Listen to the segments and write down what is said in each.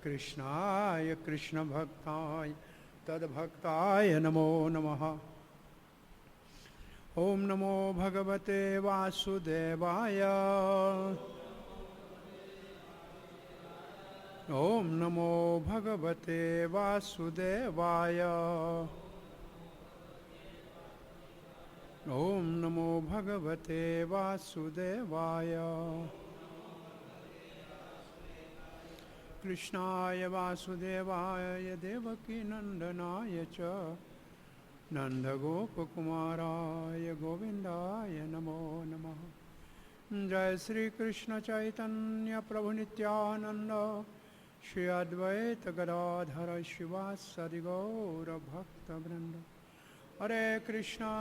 कृष्णाय कृष्ण भक्ताय तद्भक्ताय नमो नमः। ओम नमो भगवते वासुदेवाय। ओम नमो भगवते वासुदेवाय। ओम नमो भगवते वासुदेवाय। कृष्णाय वासुदेवाय देवकी नंदनाय च नंदगोपकुमाराय गोविंदाय नमो नमः। जय श्री कृष्ण चैतन्य प्रभु नित्यानंद श्री अद्वैत गदाधर शिवासादि गौर भक्तवृंद। हरे कृष्णा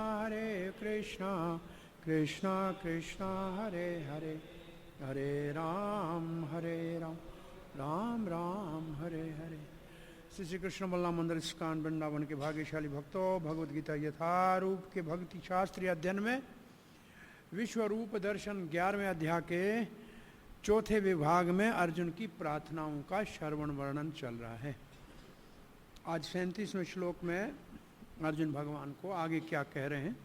कृष्णा कृष्णा हरे हरे, हरे राम राम राम हरे हरे। श्री कृष्ण बलराम मंदिर इस्कॉन वृंदावन के भाग्यशाली भक्तों, भगवद गीता यथारूप के भक्ति शास्त्रीय अध्ययन में विश्व रूप दर्शन 11वें अध्याय के चौथे विभाग में अर्जुन की प्रार्थनाओं का श्रवण वर्णन चल रहा है। आज 37वें श्लोक में अर्जुन भगवान को आगे क्या कह रहे हैं।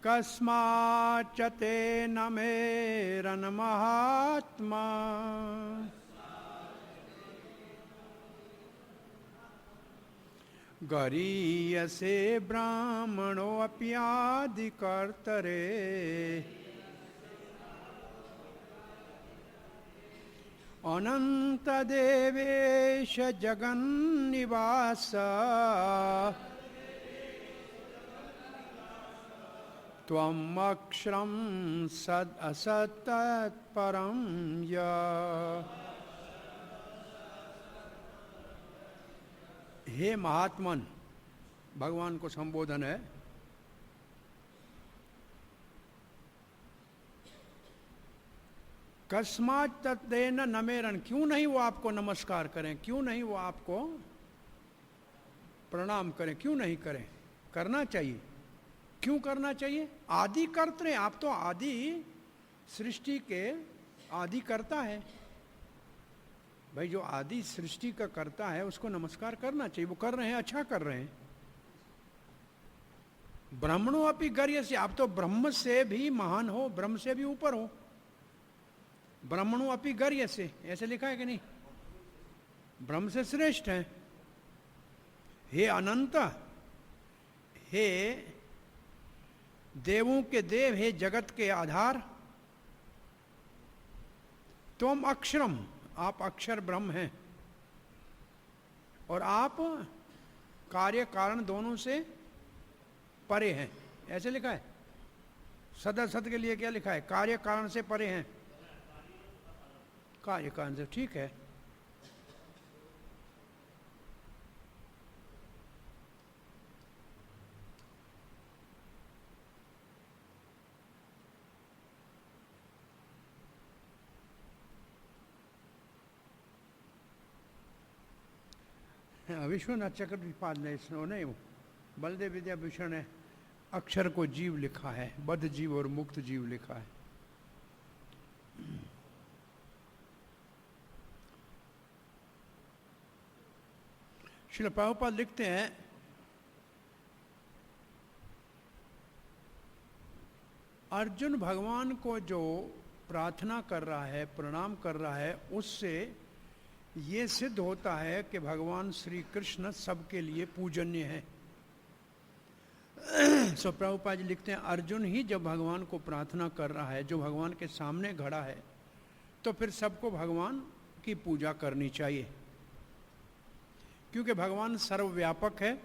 कस्माच्च तेन मेरन महात्मा गरीयसे ब्राह्मणोऽप्यादिकर्तरे अनन्तदेवेश जगन्निवास त्वम् अक्षरं सद् असत्तत्परं यः। हे महात्मन, भगवान को संबोधन है। कस्मात् तत्तेन नमेरन, क्यों नहीं वो आपको नमस्कार करें, क्यों नहीं वो आपको प्रणाम करें, क्यों नहीं करें। करना चाहिए। क्यों करना चाहिए? आदि कर्ता, आप तो आदि सृष्टि के आदि कर्ता है भाई। जो आदि सृष्टि का करता है उसको नमस्कार करना चाहिए। वो कर रहे हैं, अच्छा कर रहे हैं। ब्रह्मणो अपि गर्य से, आप तो ब्रह्म से भी महान हो, ब्रह्म से भी ऊपर हो। ब्रह्मणो अपि गर्य से, ऐसे लिखा है कि नहीं? ब्रह्म से श्रेष्ठ है। हे अनंत, हे देवों के देव, हे जगत के आधार। तुम अक्षरम, आप अक्षर ब्रह्म हैं और आप कार्य कारण दोनों से परे हैं, ऐसे लिखा है। सदसद के लिए क्या लिखा है? कार्य कारण से परे हैं। कार्य कारण से, ठीक है। विश्वनाथ चक्रपाल ने इसने बलदेव विद्याभूषण ने अक्षर को जीव लिखा है, बद्ध जीव और मुक्त जीव लिखा है। श्रील प्रभुपाद लिखते हैं, अर्जुन भगवान को जो प्रार्थना कर रहा है, प्रणाम कर रहा है, उससे ये सिद्ध होता है कि भगवान श्री कृष्ण सबके लिए पूजनीय है। सो प्रभुपाद जी लिखते हैं, अर्जुन ही जब भगवान को प्रार्थना कर रहा है, जो भगवान के सामने खड़ा है, तो फिर सबको भगवान की पूजा करनी चाहिए, क्योंकि भगवान सर्वव्यापक है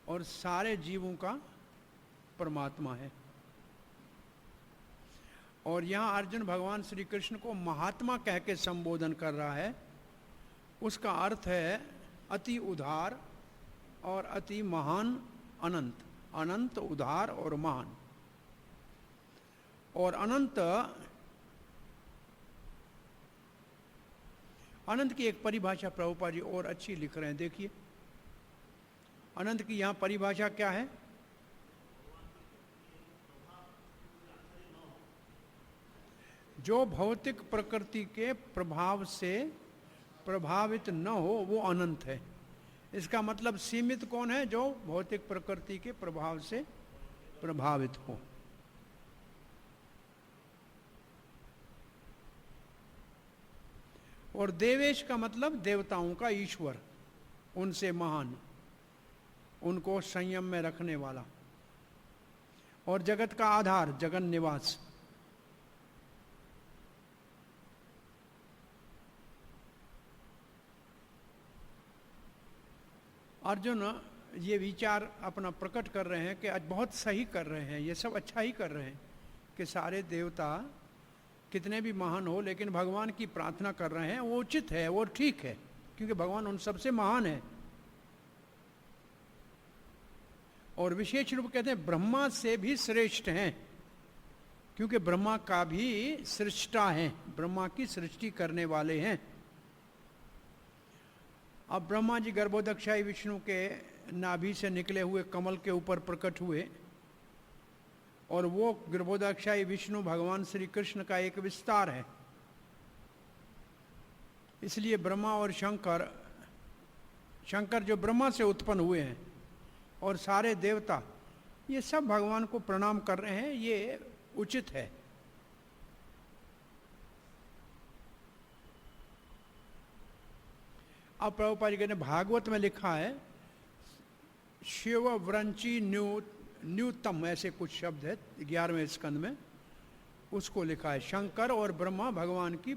और सारे जीवों का परमात्मा है। और यहाँ अर्जुन भगवान श्री कृष्ण को महात्मा कह के संबोधन कर रहा है। उसका अर्थ है अति उदार और अति महान, अनंत। अनंत, उदार और महान। और अनंत, अनंत की एक परिभाषा प्रभुपाद जी और अच्छी लिख रहे हैं, देखिए अनंत की यहां परिभाषा क्या है। जो भौतिक प्रकृति के प्रभाव से प्रभावित न हो वो अनंत है। इसका मतलब सीमित कौन है? जो भौतिक प्रकृति के प्रभाव से प्रभावित हो। और देवेश का मतलब देवताओं का ईश्वर, उनसे महान, उनको संयम में रखने वाला। और जगत का आधार, जगन निवास। अर्जुन ये विचार अपना प्रकट कर रहे हैं कि आज बहुत सही कर रहे हैं, ये सब अच्छा ही कर रहे हैं कि सारे देवता कितने भी महान हो लेकिन भगवान की प्रार्थना कर रहे हैं, वो उचित है, वो ठीक है, क्योंकि भगवान उन सबसे महान है। और विशेष रूप कहते हैं ब्रह्मा से भी श्रेष्ठ हैं, क्योंकि ब्रह्मा का भी सृष्टा है, ब्रह्मा की सृष्टि करने वाले हैं। अब ब्रह्मा जी गर्भोदक्षाई विष्णु के नाभि से निकले हुए कमल के ऊपर प्रकट हुए, और वो गर्भोदक्षाई विष्णु भगवान श्री कृष्ण का एक विस्तार है। इसलिए ब्रह्मा और शंकर, शंकर जो ब्रह्मा से उत्पन्न हुए हैं, और सारे देवता, ये सब भगवान को प्रणाम कर रहे हैं, ये उचित है। अब प्रभुपाद जी ने भागवत में लिखा है शिव व्रंची न्यूतम, ऐसे कुछ शब्द है 11वें स्कंद में, उसको लिखा है शंकर और ब्रह्मा भगवान की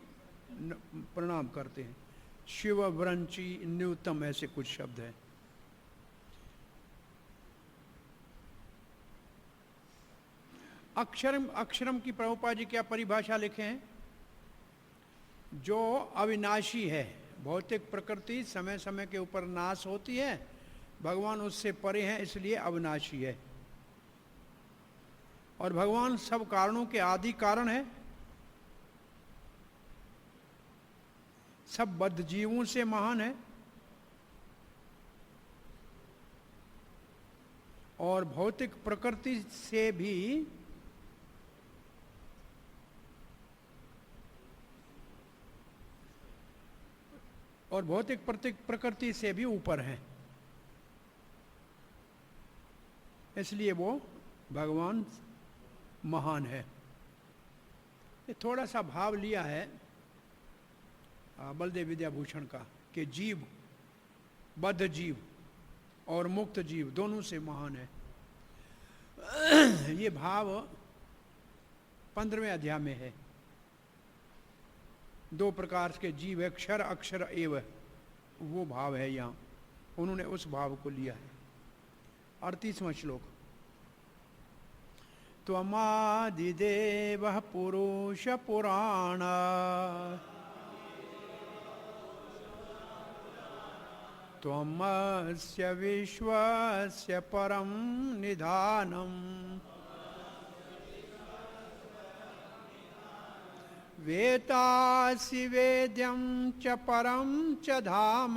प्रणाम करते हैं। शिव व्रंची न्यूतम, ऐसे कुछ शब्द है। अक्षरम, अक्षरम की प्रभुपाद जी क्या परिभाषा लिखे हैं? जो अविनाशी है। भौतिक प्रकृति समय समय के ऊपर नाश होती है, भगवान उससे परे हैं, इसलिए अविनाशी है। और भगवान सब कारणों के आदि कारण है, सब बद्ध जीवों से महान है, और भौतिक प्रकृति से भी और भौतिक प्रकृति से भी ऊपर है, इसलिए वो भगवान महान है। ये थोड़ा सा भाव लिया है बलदेव विद्याभूषण का कि जीव, बद्ध जीव और मुक्त जीव दोनों से महान है। ये भाव 15वें अध्याय में है। दो प्रकार के जीव है, क्षर अक्षर एव, वो भाव है यहाँ, उन्होंने उस भाव को लिया है। 38वां श्लोक। त्वमादिदेवः पुरुष पुराण त्वमस्य विश्वस्य परं निधानम् वेतासि वेद्यं च परं च धाम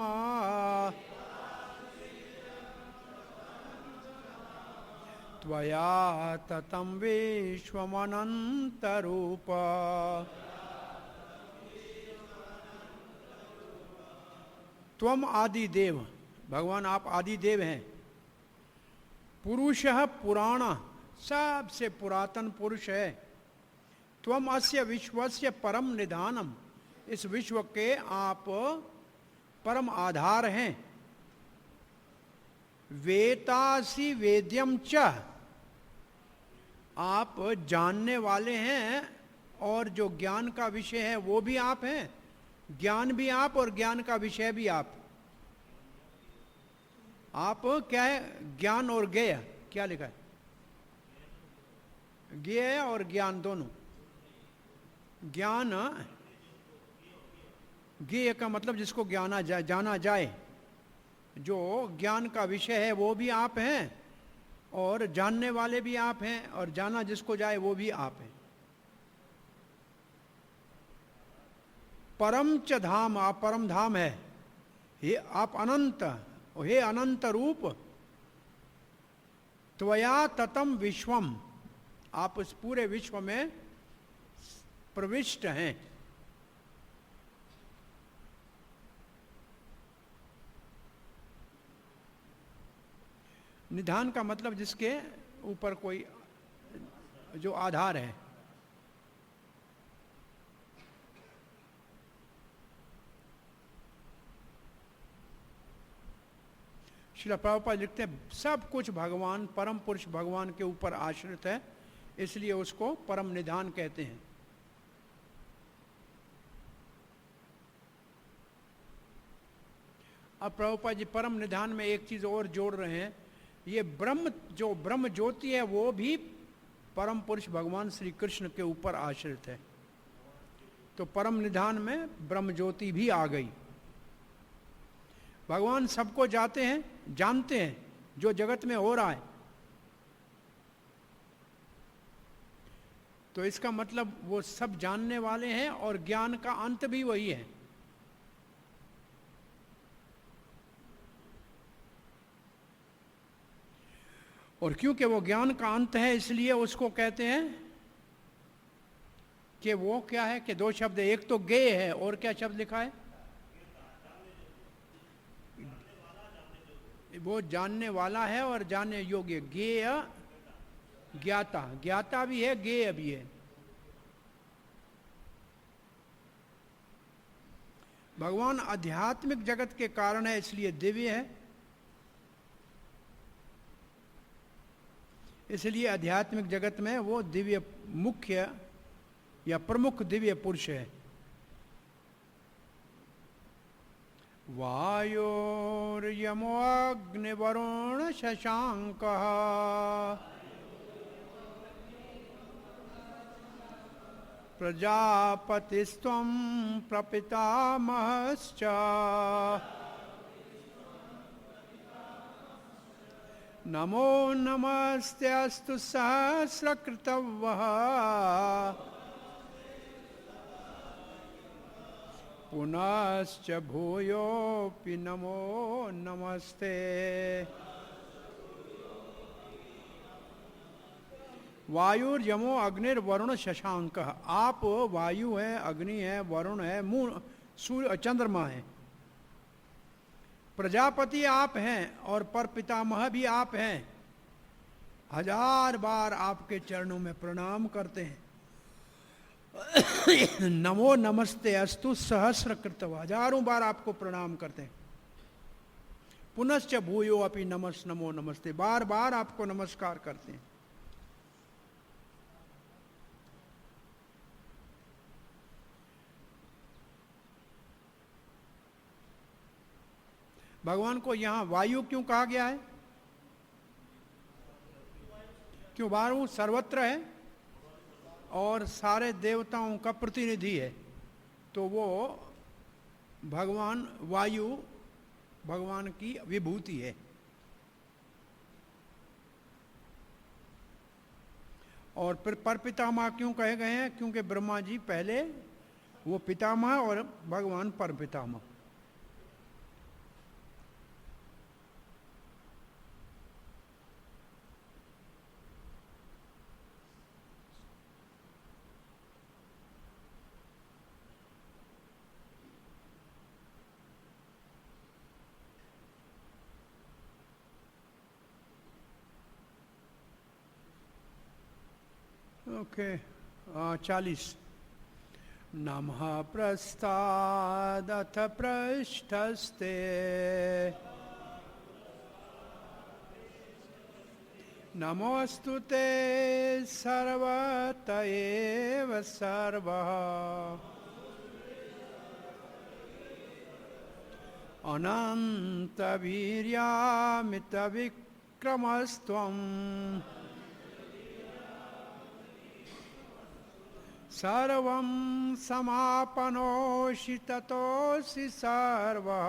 त्वया ततं विश्वमनन्तरूप। त्वम आदि देव, भगवान आप आदि देव हैं। पुरुषः पुराण, सबसे पुरातन पुरुष है। त्वम अस्य विश्वस्य परम निधानम, इस विश्व के आप परम आधार हैं। वेतासि वेद्यम च, आप जानने वाले हैं, और जो ज्ञान का विषय है वो भी आप हैं। ज्ञान भी आप और ज्ञान का विषय भी आप। आप क्या है? ज्ञान और ज्ञेय, क्या लिखा है? ज्ञेय और ज्ञान दोनों। ज्ञान ज्ञेय का मतलब जिसको जाना जाए, जो ज्ञान का विषय है वो भी आप हैं, और जानने वाले भी आप हैं, और जाना जिसको जाए वो भी आप हैं। परम च धाम, आप परम धाम है। हे आप अनंत, हे अनंत रूप, त्वया ततम विश्वम, आप उस पूरे विश्व में प्रविष्ट हैं। निधान का मतलब जिसके ऊपर कोई जो आधार है। श्रील प्रभुपाद लिखते हैं सब कुछ भगवान परम पुरुष भगवान के ऊपर आश्रित है, इसलिए उसको परम निधान कहते हैं। अब प्रभुपाद जी परम निधान में एक चीज और जोड़ रहे हैं, ये ब्रह्म, जो ब्रह्म ज्योति है वो भी परम पुरुष भगवान श्री कृष्ण के ऊपर आश्रित है। तो परम निधान में ब्रह्म ज्योति भी आ गई। भगवान सबको जानते हैं जो जगत में हो रहा है। तो इसका मतलब वो सब जानने वाले हैं, और ज्ञान का अंत भी वही है। और क्योंकि वो ज्ञान का अंत है, इसलिए उसको कहते हैं कि वो क्या है कि दो शब्द, एक तो ज्ञेय है, और क्या शब्द लिखा है, वो जानने वाला है और जानने योग्य। ज्ञेय ज्ञाता, ज्ञाता भी है, ज्ञेय भी है। भगवान आध्यात्मिक जगत के कारण है, इसलिए दिव्य है, इसलिए आध्यात्मिक जगत में वो दिव्य मुख्य या प्रमुख दिव्य पुरुष है। वायोर्यमो अग्निवरुण शशांकः प्रजापतिस्त्वं प्रपितामहश्च नमो नमस्तेऽस्तु सहस्रकृतवः पुनश्च भूयोऽपि नमो नमस्ते। वायुर्यमो अग्निर्वरुण शशांक, आप वायु है, अग्नि है, वरुण है, सूर्य चंद्रमा है। प्रजापति आप हैं और पर पितामह भी आप हैं। 1000 बार आपके चरणों में प्रणाम करते हैं। नमो नमस्ते अस्तु सहस्र कृतवा, 1000 बार आपको प्रणाम करते हैं। पुनश्च भूयो अपि नमो नमस्ते, बार बार आपको नमस्कार करते हैं। भगवान को यहां वायु क्यों कहा गया है? क्यों? वायु सर्वत्र है और सारे देवताओं का प्रतिनिधि है, तो वो भगवान वायु भगवान की विभूति है। और फिर पर पितामह क्यों कहे गए हैं? क्योंकि ब्रह्मा जी पहले वो पितामह और भगवान पर पितामह। ओके 40 नमः प्रस्तादथ पृष्ठस्ते नमोऽस्तु ते सर्वत एव सर्वः अनंत वीर्यामित विक्रमस्त्वम् सर्वं समापनोषि ततोऽसि सर्वः।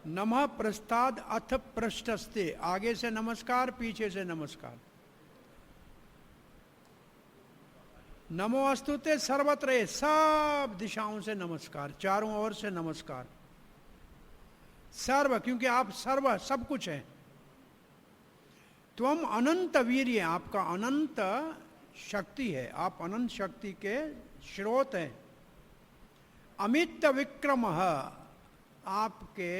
नमः प्रस्ताद अथ पृष्ठस्ते, आगे से नमस्कार, पीछे से नमस्कार। नमो अस्तुते सर्वत्र, सब दिशाओं से नमस्कार, चारों ओर से नमस्कार। सर्व, क्योंकि आप सर्व सब कुछ है। त्वम अनंत वीर्य, आपका अनंत शक्ति है, आप अनंत शक्ति के स्रोत हैं। अमित विक्रम, आपके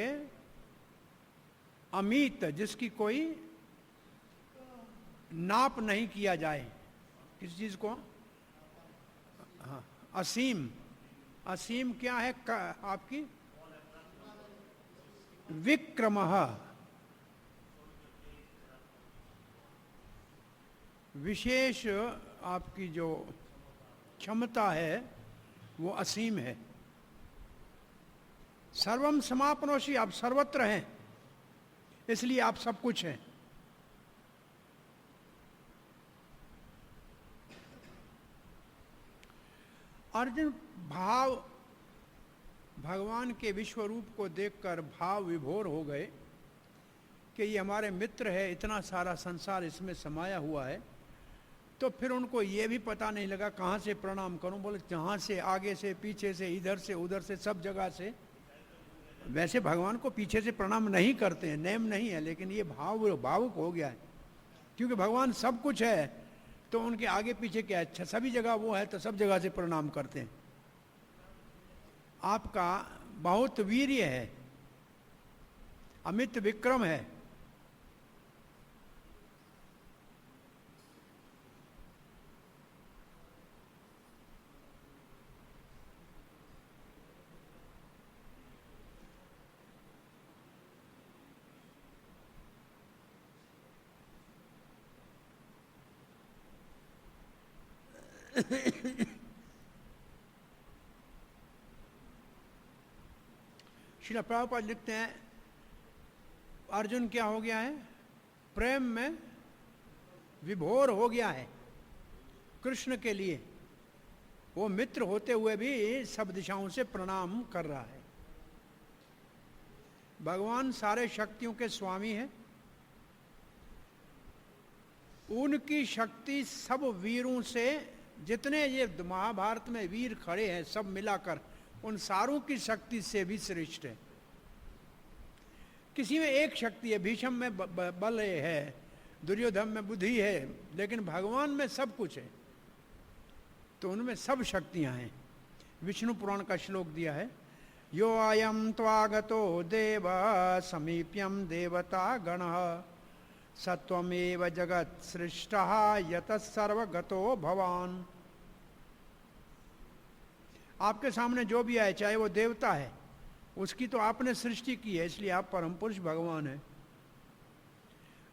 अमित, जिसकी कोई नाप नहीं किया जाए। किस चीज को? हाँ, असीम। असीम क्या है आपकी? विक्रम, विशेष आपकी जो क्षमता है वो असीम है। सर्वम समापनोषि, आप सर्वत्र हैं, इसलिए आप सब कुछ हैं। अर्जुन भाव, भगवान के विश्व रूप को देखकर भाव विभोर हो गए कि ये हमारे मित्र है, इतना सारा संसार इसमें समाया हुआ है। तो फिर उनको ये भी पता नहीं लगा कहाँ से प्रणाम करूं। बोले जहाँ से, आगे से, पीछे से, इधर से, उधर से, सब जगह से। वैसे भगवान को पीछे से प्रणाम नहीं करते हैं, नेम नहीं है, लेकिन ये भावुक हो गया है, क्योंकि भगवान सब कुछ है तो उनके आगे पीछे क्या है? अच्छा, सभी जगह वो है तो सब जगह से प्रणाम करते हैं। आपका बहुत वीर्य है, अमित विक्रम है। श्रील प्रभुपाद लिखते हैं, अर्जुन क्या हो गया है? प्रेम में विभोर हो गया है कृष्ण के लिए। वो मित्र होते हुए भी सब दिशाओं से प्रणाम कर रहा है। भगवान सारे शक्तियों के स्वामी हैं। उनकी शक्ति सब वीरों से, जितने ये महाभारत में वीर खड़े हैं सब मिलाकर, उन सारों की शक्ति से भी श्रेष्ठ है। किसी में एक शक्ति है, भीष्म में बल है, दुर्योधन में बुद्धि है, लेकिन भगवान में सब कुछ है, तो उनमें सब शक्तियां हैं। विष्णु पुराण का श्लोक दिया है, यो अयम त्वागतो देव समीप्यम देवता गणः सत्वमेव जगत सृष्टः यतः सर्वगतो भवान। आपके सामने जो भी आए, चाहे वो देवता है, उसकी तो आपने सृष्टि की है, इसलिए आप परम पुरुष भगवान हैं।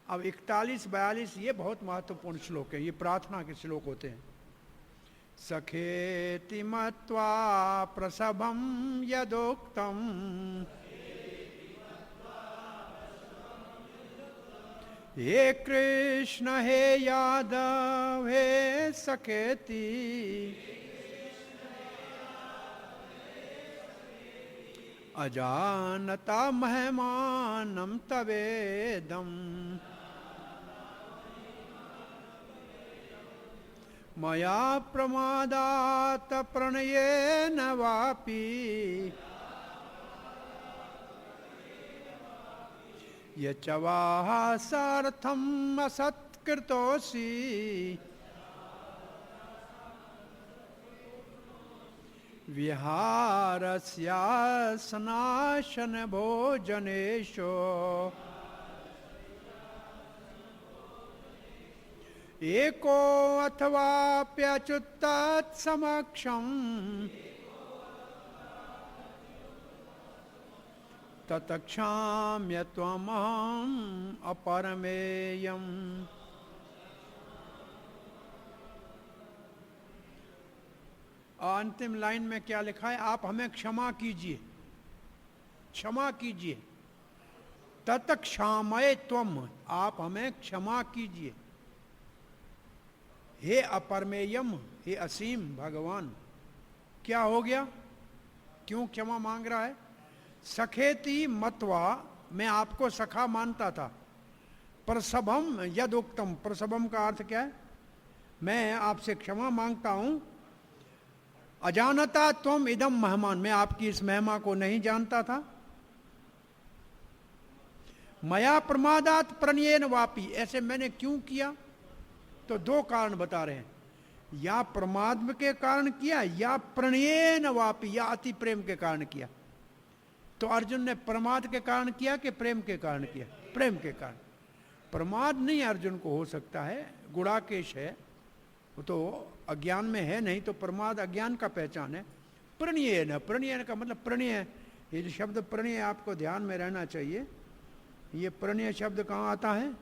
अब 41-42 ये बहुत महत्वपूर्ण श्लोक है, ये प्रार्थना के श्लोक होते हैं। सखेति मत्वा प्रसभं यदोक्तम् हे कृष्ण हे यादव हे सखेति अजानता महिमानं तवेदम् मया प्रमादात् प्रणयेन वापि यच्च वासार्थम् असत्कृतोऽसि विहारस्यासनाशन भोजनेषु एको अथवाप्यच्युत समक्षम् तत्क्षाम्य त्वमहम् अपरमेयम्। अंतिम लाइन में क्या लिखा है? आप हमें क्षमा कीजिए, क्षमा कीजिए। तत्क्षामये त्वम, आप हमें क्षमा कीजिए। हे अपरमेयम, हे असीम भगवान, क्या हो गया, क्यों क्षमा मांग रहा है? सखेति मत्वा, मैं आपको सखा मानता था। प्रसभम यदुक्तम, प्रसभम का अर्थ क्या है? मैं आपसे क्षमा मांगता हूं। अजानता त्वम इदम मेहमान, मैं आपकी इस महिमा को नहीं जानता था। मया प्रमादात प्रणयेन वापी, ऐसे मैंने क्यों किया? तो दो कारण बता रहे हैं, या प्रमाद के कारण किया या प्रणयेन वापी, या अति प्रेम के कारण किया। तो अर्जुन ने प्रमाद के कारण किया कि प्रेम के कारण किया? प्रेम के कारण। प्रमाद नहीं अर्जुन को हो सकता है, गुणाकेश है, वो तो अज्ञान में है नहीं, तो प्रमाद अज्ञान का पहचान है। प्रणयेन, प्रणयेन का मतलब प्रणय, ये जो शब्द प्रणय आपको ध्यान में रहना चाहिए। ये प्रणय शब्द कहाँ आता है?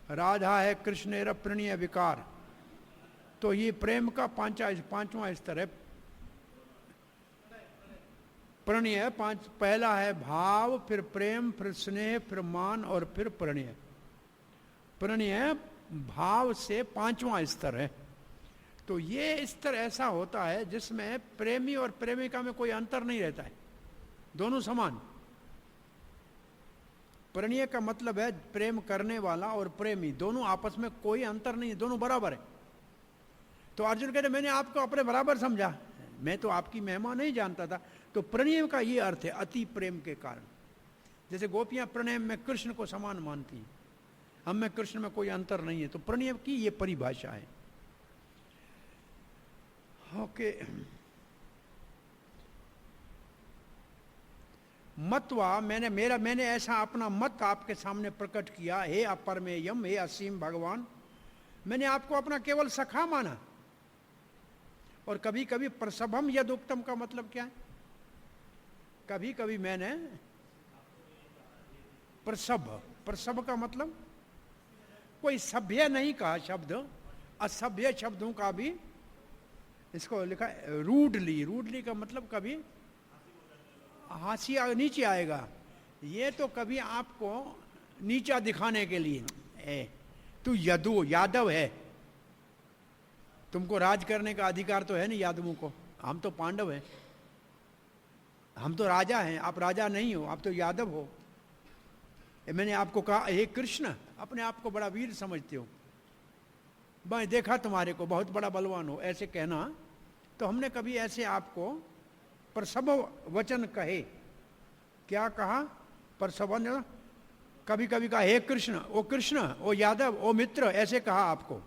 राधा है कृष्ण प्रणय विकार, तो ये प्रेम का पांचवा स्तर है। प्रणय पांच, पहला है भाव, फिर प्रेम, फिर स्नेह, फिर मान और फिर प्रणय। प्रणय भाव से पांचवा स्तर है। तो ये स्तर ऐसा होता है जिसमें प्रेमी और प्रेमिका में कोई अंतर नहीं रहता है, दोनों समान। प्रणय का मतलब है प्रेम करने वाला और प्रेमी, दोनों आपस में कोई अंतर नहीं है, दोनों बराबर है। तो अर्जुन कहते मैंने आपको अपने बराबर समझा, मैं तो आपकी महिमा नहीं जानता था। तो प्रणय का ये अर्थ है अति प्रेम के कारण। जैसे गोपियां प्रणय में कृष्ण को समान मानती हैं, हम में कृष्ण में कोई अंतर नहीं है, तो प्रणय की ये परिभाषा है। ओके, मतवा, मैंने ऐसा अपना मत आपके सामने प्रकट किया। हे अपरमेयम, हे असीम भगवान, मैंने आपको अपना केवल सखा माना। और कभी कभी प्रसभम यदुक्तम का मतलब क्या है? कभी कभी मैंने प्रसभ का मतलब कोई सभ्य नहीं कहा शब्द, असभ्य शब्दों का भी इसको लिखा रूडली का मतलब कभी हंसी नीचे आएगा, ये तो कभी आपको नीचा दिखाने के लिए। तू यादव है, तुमको राज करने का अधिकार तो है नहीं यादवों को, हम तो पांडव हैं, हम तो राजा हैं, आप राजा नहीं हो, आप तो यादव हो। मैंने आपको कहा हे कृष्ण, अपने आप को बड़ा वीर समझते हो, मैं देखा तुम्हारे को बहुत बड़ा बलवान हो, ऐसे कहना। तो हमने कभी ऐसे आपको प्रसभ वचन कहे, क्या कहा? प्रसभ, कभी कभी कहा हे कृष्ण, ओ यादव, ओ मित्र, ऐसे कहा आपको।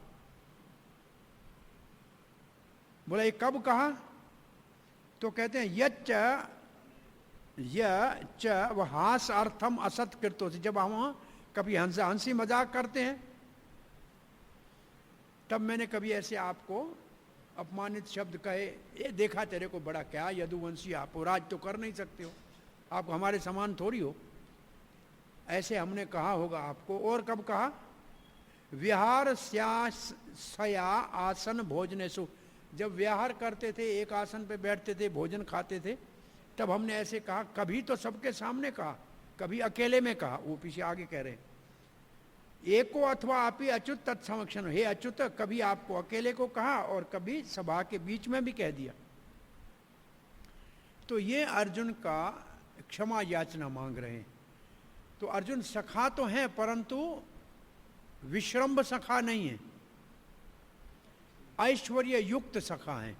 बोला ये कब कहा? तो कहते हैं यच्च हास अर्थम असत कृतो, जब हम कभी हंसी मजाक करते हैं तब मैंने कभी ऐसे आपको अपमानित शब्द कहे। ये देखा तेरे को बड़ा क्या यदुवंशी आप हो, राज तो कर नहीं सकते हो, आप हमारे समान थोड़ी हो, ऐसे हमने कहा होगा आपको। और कब कहा? विहार सया आसन भोजनेसु, जब विहार करते थे, एक आसन पे बैठते थे, भोजन खाते थे, तब हमने ऐसे कहा। कभी तो सबके सामने कहा, कभी अकेले में कहा। वो पीछे आगे कह रहे हैं एको अथवा आपी अच्युत तत्समक्षण, हे अच्युत, कभी आपको अकेले को कहा और कभी सभा के बीच में भी कह दिया। तो ये अर्जुन का क्षमा याचना मांग रहे हैं। तो अर्जुन सखा तो हैं परंतु विश्रम्भ सखा नहीं है, ऐश्वर्य युक्त सखा हैं।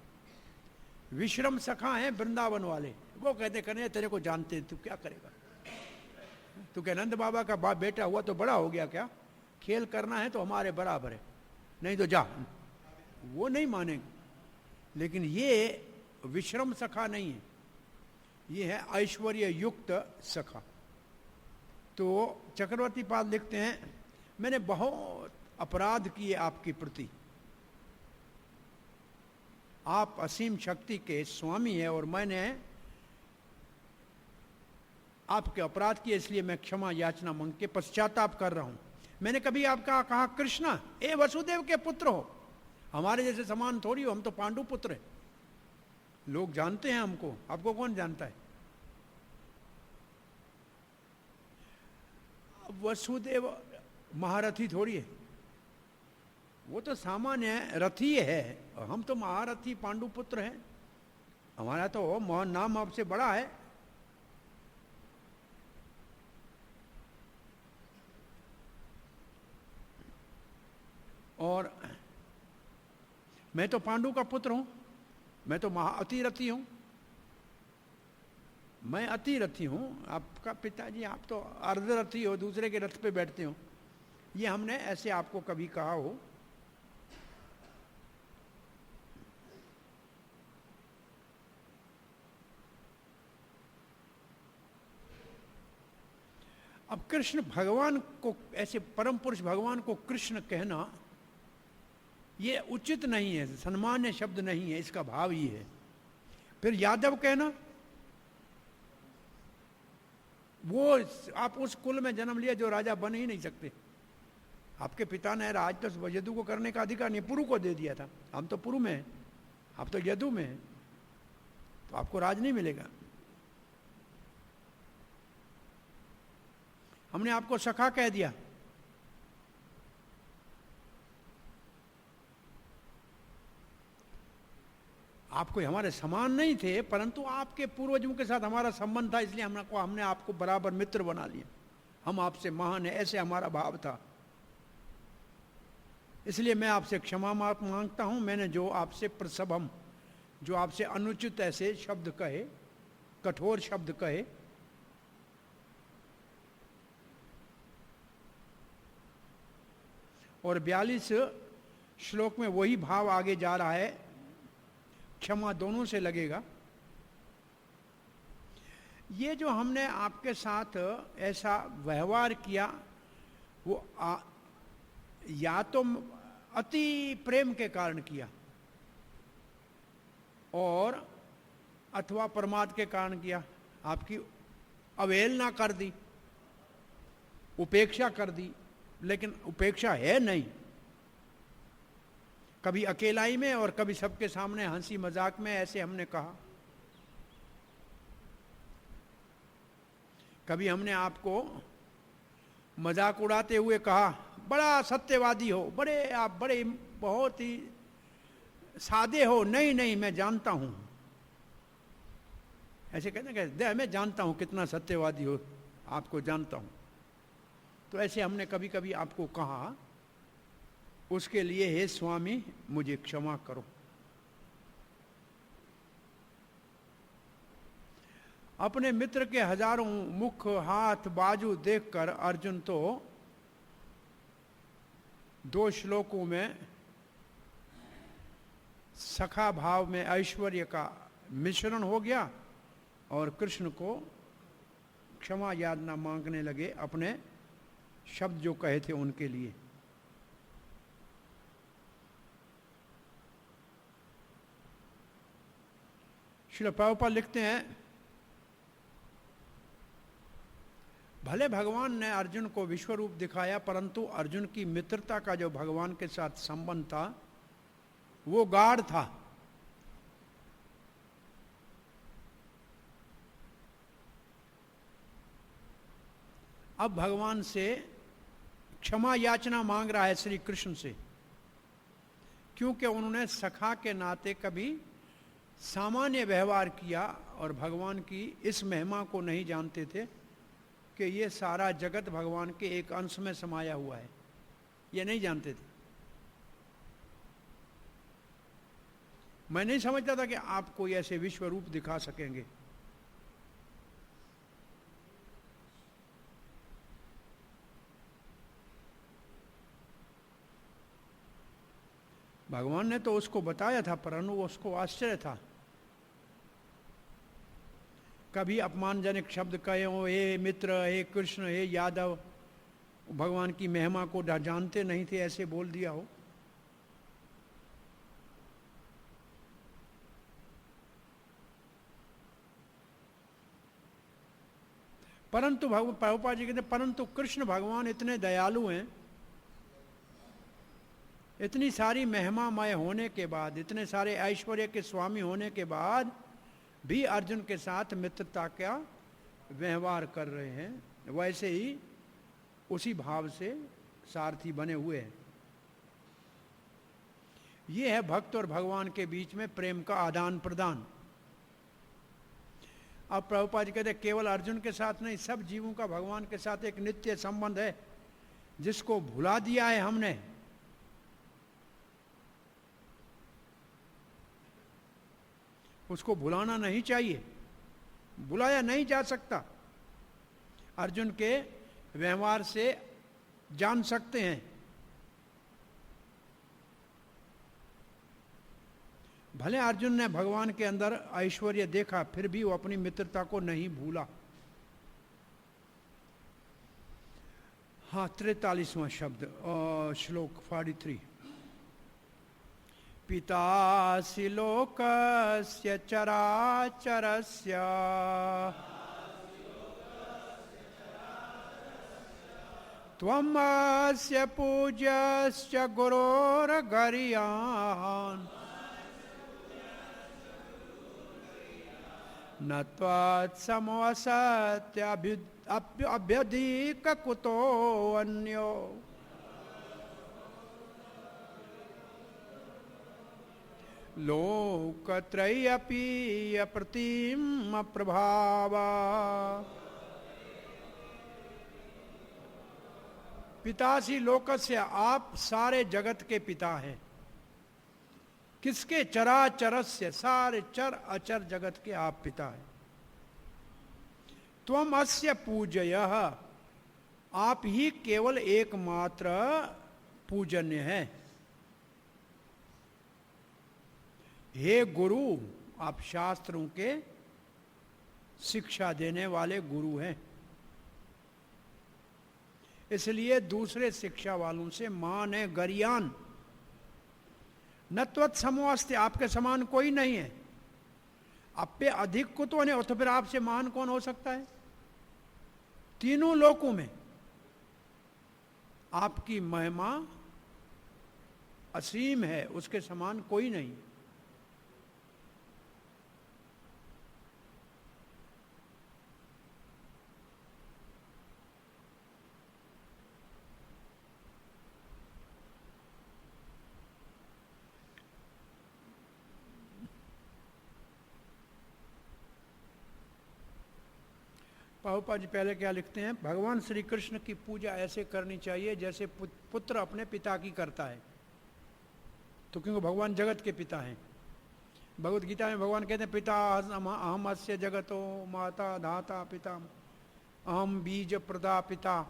विश्रम सखा हैं वृंदावन वाले, वो कहते कन्हैया तेरे को जानते, तू क्या करेगा, तू क्या नंद बाबा का बाप बेटा हुआ तो बड़ा हो गया क्या, खेल करना है तो हमारे बराबर है, नहीं तो जा। वो नहीं मानेंगे। लेकिन ये विश्रम सखा नहीं है, ये है ऐश्वर्य युक्त सखा। तो चक्रवर्ती पाल लिखते हैं मैंने बहुत अपराध किए आपकी प्रति, आप असीम शक्ति के स्वामी हैं और मैंने आपके अपराध किए, इसलिए मैं क्षमा याचना मांग के पश्चाताप कर रहा हूं। मैंने कभी आपका कहा कृष्ण ए वसुदेव के पुत्र हो, हमारे जैसे समान थोड़ी हो, हम तो पांडु पुत्र हैं, लोग जानते हैं हमको, आपको कौन जानता है? वसुदेव महारथी थोड़ी है, वो तो सामान्य रथी है, हम तो महारथी पांडुपुत्र हैं, हमारा तो नाम आपसे बड़ा है। और मैं तो पांडु का पुत्र हूं, मैं तो अतिरथी हूं, मैं अतिरथी हूं। आपका पिताजी आप तो अर्धरथी हो, दूसरे के रथ पे बैठते हो। ये हमने ऐसे आपको कभी कहा हो? अब कृष्ण भगवान को, ऐसे परम पुरुष भगवान को कृष्ण कहना ये उचित नहीं है, सम्मान्य शब्द नहीं है, इसका भाव ही है। फिर यादव कहना, वो आप उस कुल में जन्म लिया जो राजा बन ही नहीं सकते। आपके पिता ने राज तो यदु को करने का अधिकार नहीं, पुरु को दे दिया था। हम तो पुरु में हैं, आप तो यदु में हैं, तो आपको राज नहीं मिलेगा। हमने आपको सखा कह दिया, आप कोई हमारे समान नहीं थे, परंतु आपके पूर्वजों के साथ हमारा संबंध था, इसलिए हमने आपको बराबर मित्र बना लिया। हम आपसे महान है, ऐसे हमारा भाव था। इसलिए मैं आपसे क्षमा मांगता हूं। मैंने जो आपसे प्रसभम, जो आपसे अनुचित ऐसे शब्द कहे, कठोर शब्द कहे, और 42 श्लोक में वही भाव आगे जा रहा है, क्षमा दोनों से लगेगा। ये जो हमने आपके साथ ऐसा व्यवहार किया, वो या तो अति प्रेम के कारण किया, और अथवा प्रमाद के कारण किया। आपकी अवहेलना कर दी, उपेक्षा कर दी, लेकिन उपेक्षा है नहीं। कभी अकेलाई में और कभी सबके सामने हंसी मजाक में ऐसे हमने कहा। कभी हमने आपको मजाक उड़ाते हुए कहा, बड़ा सत्यवादी हो, आप बड़े बहुत ही सादे हो। नहीं नहीं, मैं जानता हूं, ऐसे कहते, मैं जानता हूं कितना सत्यवादी हो, आपको जानता हूं। तो ऐसे हमने कभी कभी आपको कहा, उसके लिए हे स्वामी मुझे क्षमा करो। अपने मित्र के हजारों मुख, हाथ, बाजू देखकर अर्जुन तो 2 श्लोकों में सखा भाव में ऐश्वर्य का मिश्रण हो गया, और कृष्ण को क्षमा याचना मांगने लगे अपने शब्द जो कहे थे उनके लिए। श्रील प्रभुपाद लिखते हैं, भले भगवान ने अर्जुन को विश्व रूप दिखाया, परंतु अर्जुन की मित्रता का जो भगवान के साथ संबंध था वो गाढ़ था। अब भगवान से क्षमा याचना मांग रहा है श्री कृष्ण से, क्योंकि उन्होंने सखा के नाते कभी सामान्य व्यवहार किया और भगवान की इस महिमा को नहीं जानते थे कि ये सारा जगत भगवान के एक अंश में समाया हुआ है, ये नहीं जानते थे। मैं नहीं समझता था कि आप कोई ऐसे विश्व रूप दिखा सकेंगे। भगवान ने तो उसको बताया था, परंतु उसको आश्चर्य था। कभी अपमानजनक शब्द कहे हो, हे मित्र, हे कृष्ण, हे यादव, भगवान की महिमा को जानते नहीं थे ऐसे बोल दिया हो। परंतु प्रभुपाद जी कहते, परंतु कृष्ण भगवान इतने दयालु हैं, इतनी सारी महिमामय होने के बाद, इतने सारे ऐश्वर्य के स्वामी होने के बाद भी अर्जुन के साथ मित्रता का व्यवहार कर रहे हैं। वैसे ही उसी भाव से सारथी बने हुए हैं। ये है भक्त और भगवान के बीच में प्रेम का आदान प्रदान। अब प्रभुपाद जी कहते केवल अर्जुन के साथ नहीं, सब जीवों का भगवान के साथ एक नित्य संबंध है, जिसको भुला दिया है हमने। उसको भुलाना नहीं चाहिए, भुलाया नहीं जा सकता। अर्जुन के व्यवहार से जान सकते हैं। भले अर्जुन ने भगवान के अंदर ऐश्वर्य देखा, फिर भी वो अपनी मित्रता को नहीं भूला। हाँ, 43वां शब्द श्लोक 43। पितासि लोकस्य चराचरस्य त्वमस्य पूज्यश्च गुरोर्गरीयान् न त्वत्समवसत्यभ्यधिक कुतो अन्यो। लोकत्रयेऽपि अप्रतिम प्रभावा। पितासी लोकस्य, आप सारे जगत के पिता हैं। किसके? चराचरस्य, सारे चर अचर जगत के आप पिता हैं। त्वम अस्य पूजयः, आप ही केवल एकमात्र पूजन्य है। हे गुरु, आप शास्त्रों के शिक्षा देने वाले गुरु हैं, इसलिए दूसरे शिक्षा वालों से मान है। गरियान न त्वत्समोऽस्ति, आपके समान कोई नहीं है। आप पे अधिक कुतो ने, तो फिर आपसे महान कौन हो सकता है? तीनों लोकों में आपकी महिमा असीम है, उसके समान कोई नहीं। प्रभुपाद जी पहले क्या लिखते हैं? भगवान श्री कृष्ण की पूजा ऐसे करनी चाहिए जैसे पुत्र अपने पिता की करता है। तो क्योंकि भगवान जगत के पिता हैं। भगवत गीता में भगवान कहते हैं पिता अहम अस्य जगतो माता धाता पिता अहम बीज प्रदा पिता।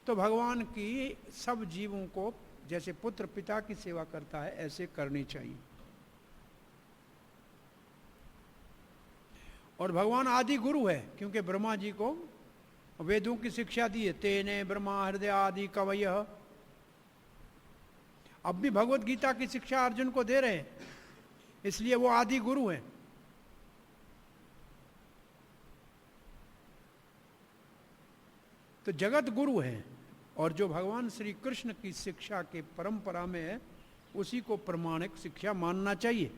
तो भगवान की सब जीवों को जैसे पुत्र पिता की सेवा करता है ऐसे करनी चाहिए। और भगवान आदि गुरु है, क्योंकि ब्रह्मा जी को वेदों की शिक्षा दी है। तेने ब्रह्मा हृदय आदि कवयः। अब भी भगवत गीता की शिक्षा अर्जुन को दे रहे हैं, इसलिए वो आदि गुरु हैं। तो जगत गुरु है, और जो भगवान श्री कृष्ण की शिक्षा के परंपरा में है उसी को प्रमाणिक शिक्षा मानना चाहिए।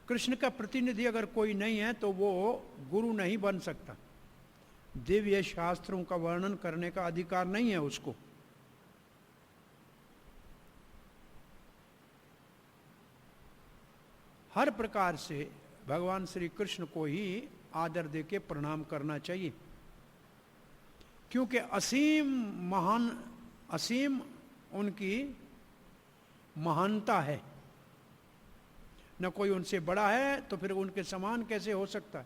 कृष्ण का प्रतिनिधि अगर कोई नहीं है तो वो गुरु नहीं बन सकता। दिव्य शास्त्रों का वर्णन करने का अधिकार नहीं है उसको। हर प्रकार से भगवान श्री कृष्ण को ही आदर देके प्रणाम करना चाहिए, क्योंकि असीम उनकी महानता है। न कोई उनसे बड़ा है तो फिर उनके समान कैसे हो सकता है?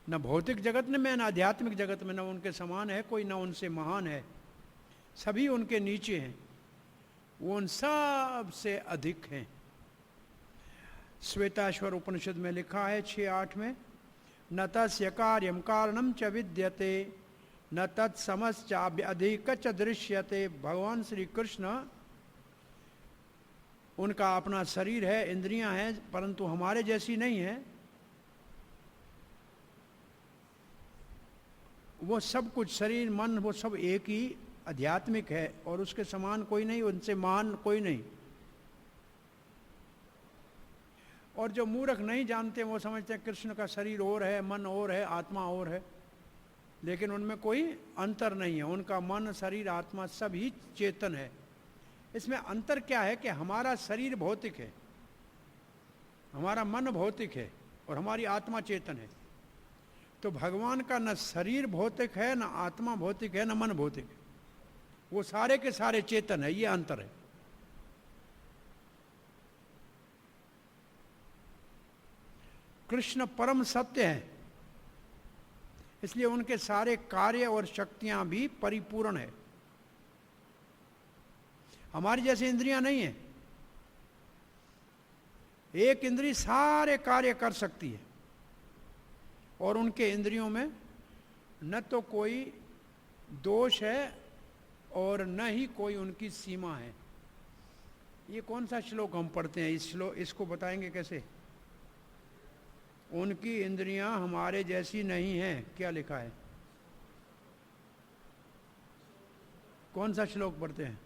न भौतिक जगत में न आध्यात्मिक जगत में न उनके समान है कोई, न उनसे महान है। सभी उनके नीचे हैं, वो उन सब से अधिक हैं। श्वेताश्वर उपनिषद में लिखा है 6:8 में, न तस्य कार्यम कारणम च विद्यते न तत्समश्चाधिक च दृश्यते। भगवान श्री कृष्ण, उनका अपना शरीर है, इंद्रियां हैं, परंतु हमारे जैसी नहीं है। वो सब कुछ शरीर मन वो सब एक ही आध्यात्मिक है, और उसके समान कोई नहीं, उनसे महान कोई नहीं। और जो मूर्ख नहीं जानते वो समझते हैं कृष्ण का शरीर और है, मन और है, आत्मा और है। लेकिन उनमें कोई अंतर नहीं है। उनका मन, शरीर, आत्मा सब ही चेतन है। इसमें अंतर क्या है कि हमारा शरीर भौतिक है, हमारा मन भौतिक है और हमारी आत्मा चेतन है। तो भगवान का न शरीर भौतिक है, न आत्मा भौतिक है, न मन भौतिक है। वो सारे के सारे चेतन है। ये अंतर है। कृष्ण परम सत्य है, इसलिए उनके सारे कार्य और शक्तियां भी परिपूर्ण है। हमारी जैसी इंद्रियां नहीं है। एक इंद्री सारे कार्य कर सकती है और उनके इंद्रियों में न तो कोई दोष है और न ही कोई उनकी सीमा है। ये कौन सा श्लोक हम पढ़ते हैं? इसको बताएंगे कैसे? उनकी इंद्रियां हमारे जैसी नहीं हैं, क्या लिखा है? कौन सा श्लोक पढ़ते हैं?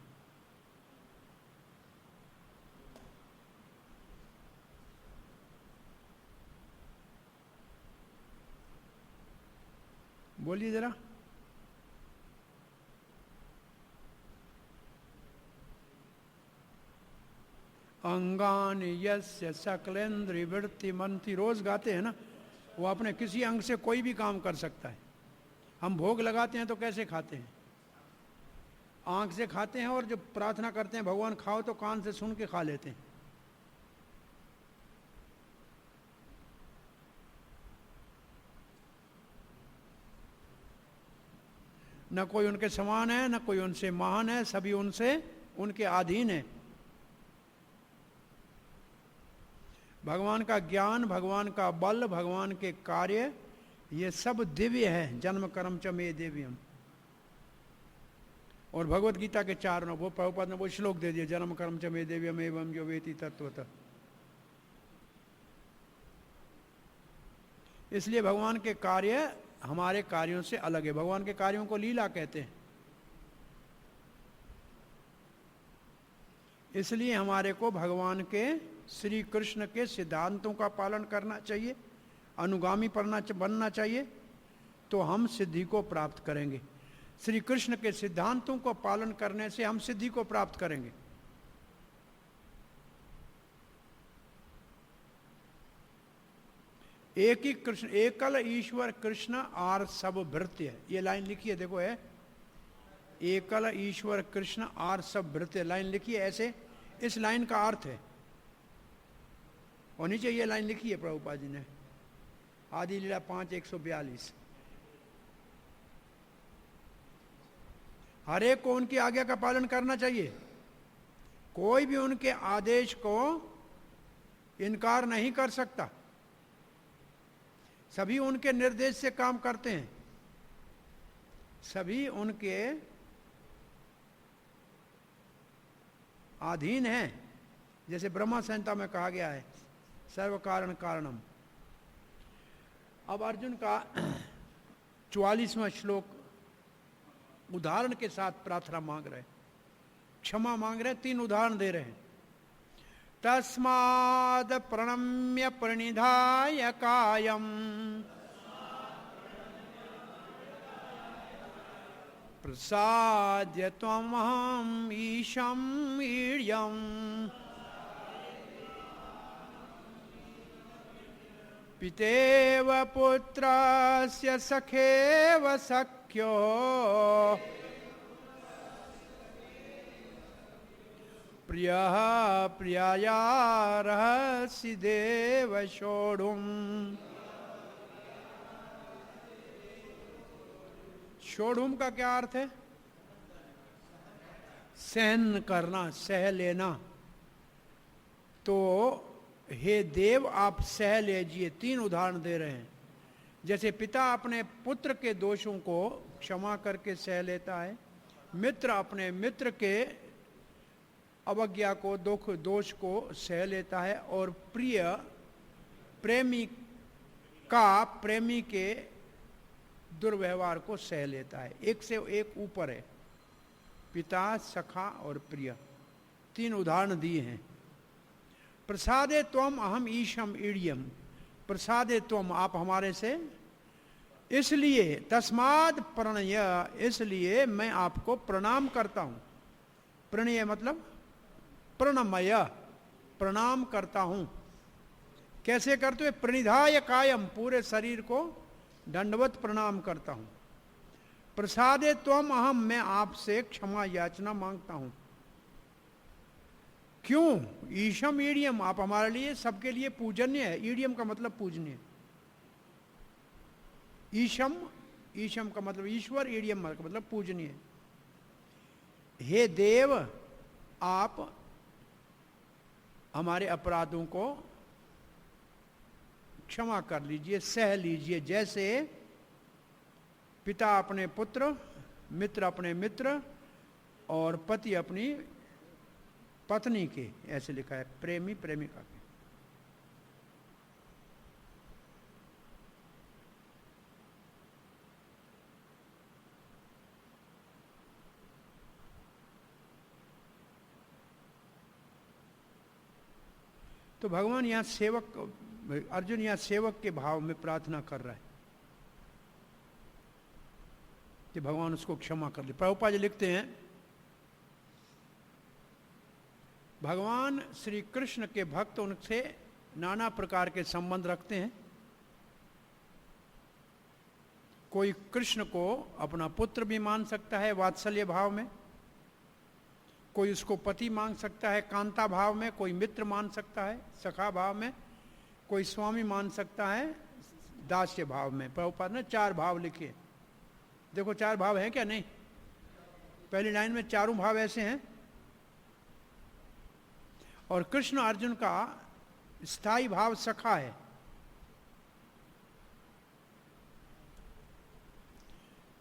बोलिए जरा। अंगानि यस्य सकलेन्द्रिवृत्ति मंति, रोज गाते हैं ना। वो अपने किसी अंग से कोई भी काम कर सकता है। हम भोग लगाते हैं तो कैसे खाते हैं? आंख से खाते हैं, और जब प्रार्थना करते हैं भगवान खाओ तो कान से सुन के खा लेते हैं। न कोई उनके समान है, न कोई उनसे महान है, सभी उनसे उनके अधीन है। भगवान का ज्ञान, भगवान का बल, भगवान के कार्य, ये सब दिव्य है। जन्म कर्म च मे दिव्यम। और भगवत गीता के 4 वो प्रभुपाद ने वो श्लोक दे दिए, जन्म कर्म च मे दिव्यम एवं जो वेति तत्वतः। इसलिए भगवान के कार्य हमारे कार्यों से अलग है। भगवान के कार्यों को लीला कहते हैं। इसलिए हमारे को भगवान के, श्री कृष्ण के सिद्धांतों का पालन करना चाहिए, अनुगामी बनना चाहिए, तो हम सिद्धि को प्राप्त करेंगे। श्री कृष्ण के सिद्धांतों को पालन करने से हम सिद्धि को प्राप्त करेंगे। एक ही कृष्ण, एकल ईश्वर कृष्ण आर सब भृत्य। ये लाइन लिखी है, देखो है, एकल ईश्वर कृष्ण आर सब भृत्य, लाइन लिखी है ऐसे। इस लाइन का अर्थ है, और नीचे ये लाइन लिखी है प्रभुपाद जी ने, आदि लीला 5:142। हर एक को उनकी आज्ञा का पालन करना चाहिए। कोई भी उनके आदेश को इनकार नहीं कर सकता। सभी उनके निर्देश से काम करते हैं, सभी उनके अधीन हैं। जैसे ब्रह्मा संहिता में कहा गया है, सर्व कारण कारणम। अब अर्जुन का 44वां श्लोक उदाहरण के साथ प्रार्थना मांग रहे, क्षमा मांग रहे, 3 उदाहरण दे रहे हैं। तस्माद् प्रणम्य प्रणिधाय कायम प्रसाद्य त्वमहम् ईशं ईड्यम् पितेव पुत्रस्य सखेव सख्यो प्रियः प्रियाया रहसि देव सोढुम्। सोढुम् का क्या अर्थ है? सहन करना, सह लेना। तो हे देव आप सह लीजिए। 3 उदाहरण दे रहे हैं। जैसे पिता अपने पुत्र के दोषों को क्षमा करके सह लेता है, मित्र अपने मित्र के अवज्ञा को, दोष को सह लेता है, और प्रेमी का प्रेमी के दुर्व्यवहार को सह लेता है। एक से एक ऊपर है, पिता, सखा और प्रिय। 3 उदाहरण दिए हैं। प्रसादे त्वम अहम ईशम ईड्यम। प्रसादे त्वम, आप हमारे से इसलिए तस्माद प्रणय, इसलिए मैं आपको प्रणाम करता हूं। प्रणय मतलब प्रणमय, प्रणाम करता हूं। कैसे करते हुए? प्रणिधाय कायम, पूरे शरीर को दंडवत प्रणाम करता हूं। प्रसादे त्वम अहम, मैं आपसे क्षमा याचना मांगता हूं। क्यों? ईशम ईडियम, आप हमारे लिए सबके लिए पूजनीय है। ईडियम का मतलब पूजनीय। ईशम, ईशम का मतलब ईश्वर, ईडियम का मतलब पूजनीय। हे देव, आप हमारे अपराधों को क्षमा कर लीजिए, सह लीजिए। जैसे पिता अपने पुत्र, मित्र अपने मित्र और पति अपनी पत्नी के, ऐसे लिखा है, प्रेमी प्रेमिका के। तो भगवान यहां सेवक, अर्जुन यहां सेवक के भाव में प्रार्थना कर रहा है कि भगवान उसको क्षमा कर ले। प्रभुपाद जी लिखते हैं, भगवान श्री कृष्ण के भक्त उनसे नाना प्रकार के संबंध रखते हैं। कोई कृष्ण को अपना पुत्र भी मान सकता है वात्सल्य भाव में, कोई उसको पति मान सकता है कांता भाव में, कोई मित्र मान सकता है सखा भाव में, कोई स्वामी मान सकता है दास्य भाव में। प्रभुपाद ने 4 भाव लिखे। देखो 4 भाव हैं क्या? नहीं, पहली लाइन में चारों भाव ऐसे हैं। और कृष्ण अर्जुन का स्थायी भाव सखा है।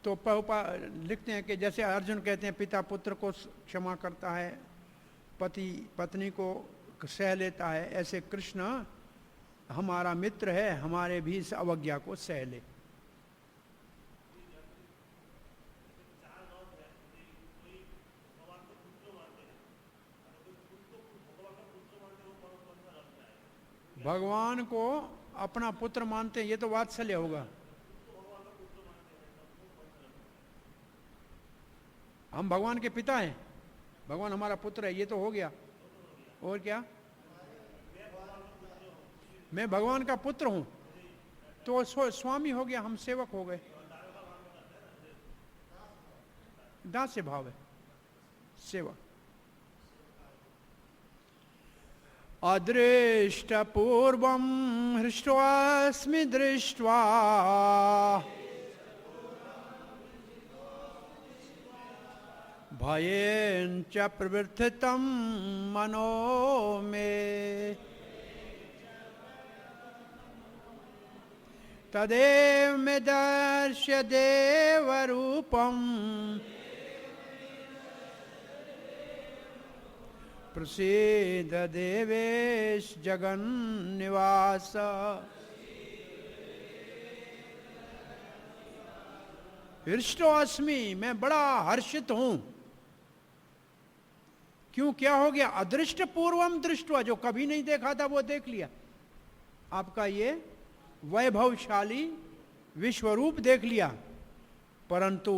तो प्रभुपाद लिखते हैं कि जैसे अर्जुन कहते हैं पिता पुत्र को क्षमा करता है, पति पत्नी को सह लेता है, ऐसे कृष्ण हमारा मित्र है, हमारे भी इस अवज्ञा को सह ले। भगवान को अपना पुत्र मानते हैं, ये तो वात्सल्य होगा। हम भगवान के पिता हैं, भगवान हमारा पुत्र है, ये तो हो गया। और क्या? मैं भगवान का पुत्र हूं तो स्वामी हो गया, हम सेवक हो गए। दास्य भाव है सेवक। अदृष्ट पूर्वम हृष्टवास्मि दृष्ट्वा भयेन च प्रवृत्तितं मनो मे तदेव मे दर्श्य देवरूपम् प्रसीद देवेश जगन्निवास। हृष्टोस्मि, मैं बड़ा हर्षित हूं। क्यों? क्या हो गया? अदृष्ट पूर्वम दृष्टवा, जो कभी नहीं देखा था वो देख लिया। आपका ये वैभवशाली विश्वरूप देख लिया। परंतु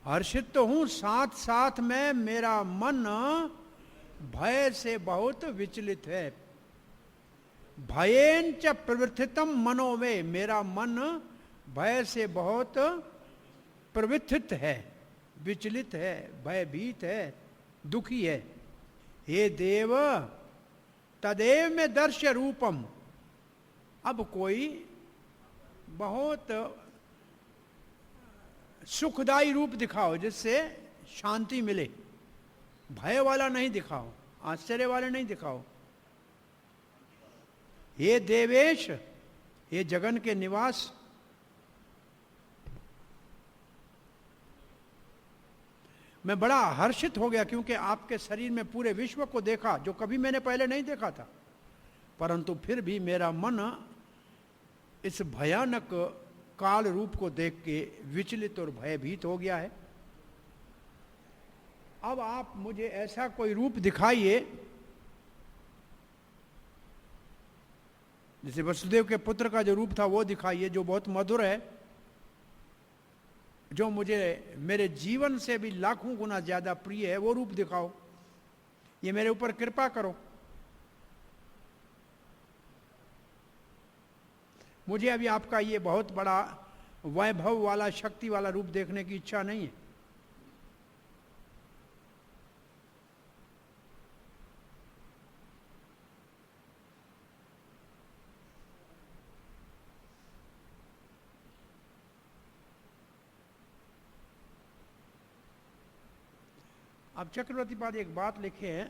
हर्षित तो हूं, साथ साथ में मेरा मन भय से बहुत विचलित है। भयेन च प्रवृत्तितम मनो में, मेरा मन भय से बहुत प्रवृत्तित है, विचलित है, भयभीत है, दुखी है। हे देव तदेव में दर्श्य रूपम, अब कोई बहुत सुखदायी रूप दिखाओ जिससे शांति मिले। भय वाला नहीं दिखाओ, आश्चर्य वाले नहीं दिखाओ। हे देवेश, हे जगन के निवास, मैं बड़ा हर्षित हो गया क्योंकि आपके शरीर में पूरे विश्व को देखा जो कभी मैंने पहले नहीं देखा था। परंतु फिर भी मेरा मन इस भयानक काल रूप को देख के विचलित और भयभीत हो गया है। अब आप मुझे ऐसा कोई रूप दिखाइए, जैसे वसुदेव के पुत्र का जो रूप था वो दिखाइए, जो बहुत मधुर है, जो मुझे मेरे जीवन से भी लाखों गुना ज्यादा प्रिय है, वो रूप दिखाओ, ये मेरे ऊपर कृपा करो। मुझे अभी आपका ये बहुत बड़ा वैभव वाला, शक्ति वाला रूप देखने की इच्छा नहीं है। अब चक्रवर्ती पाद एक बात लिखे हैं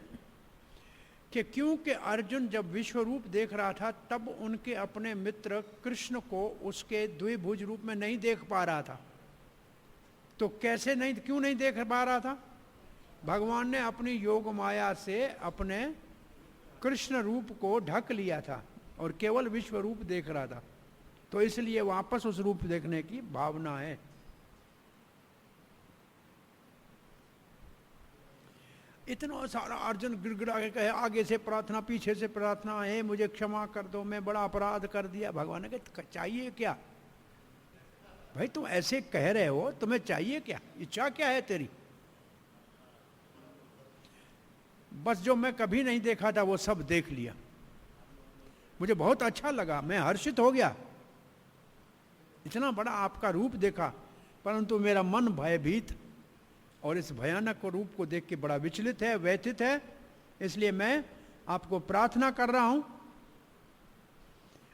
कि क्योंकि अर्जुन जब विश्व रूप देख रहा था तब उनके अपने मित्र कृष्ण को उसके द्विभुज रूप में नहीं देख पा रहा था। तो कैसे नहीं, क्यों नहीं देख पा रहा था? भगवान ने अपनी योग माया से अपने कृष्ण रूप को ढक लिया था और केवल विश्व रूप देख रहा था, तो इसलिए वापस उस रूप देखने की भावना है। इतना सारा अर्जुन गिड़गिड़ा के कहे, आगे से प्रार्थना पीछे से प्रार्थना, है मुझे क्षमा कर दो, मैं बड़ा अपराध कर दिया। भगवान ने कहा चाहिए क्या भाई, तुम ऐसे कह रहे हो, तुम्हें चाहिए क्या, इच्छा क्या है तेरी? बस जो मैं कभी नहीं देखा था वो सब देख लिया, मुझे बहुत अच्छा लगा, मैं हर्षित हो गया, इतना बड़ा आपका रूप देखा, परंतु मेरा मन भयभीत और इस भयानक रूप को देख के बड़ा विचलित है, व्यथित है, इसलिए मैं आपको प्रार्थना कर रहा हूं।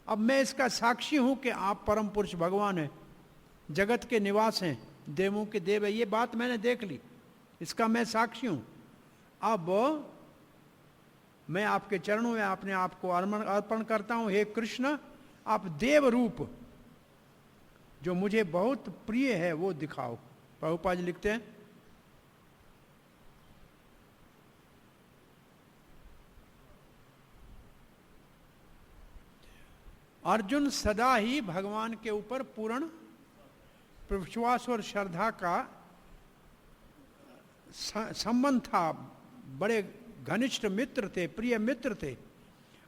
अब मैं इसका साक्षी हूं कि आप परम पुरुष भगवान हैं, जगत के निवास हैं, देवों के देव है, ये बात मैंने देख ली, इसका मैं साक्षी हूं। अब मैं आपके चरणों में अपने आप को अर्पण करता हूं। हे कृष्ण, आप देव रूप जो मुझे बहुत प्रिय है वो दिखाओ। प्रभुपाद जी लिखते हैं, अर्जुन सदा ही भगवान के ऊपर पूर्ण विश्वास और श्रद्धा का संबंध था, बड़े घनिष्ठ मित्र थे, प्रिय मित्र थे,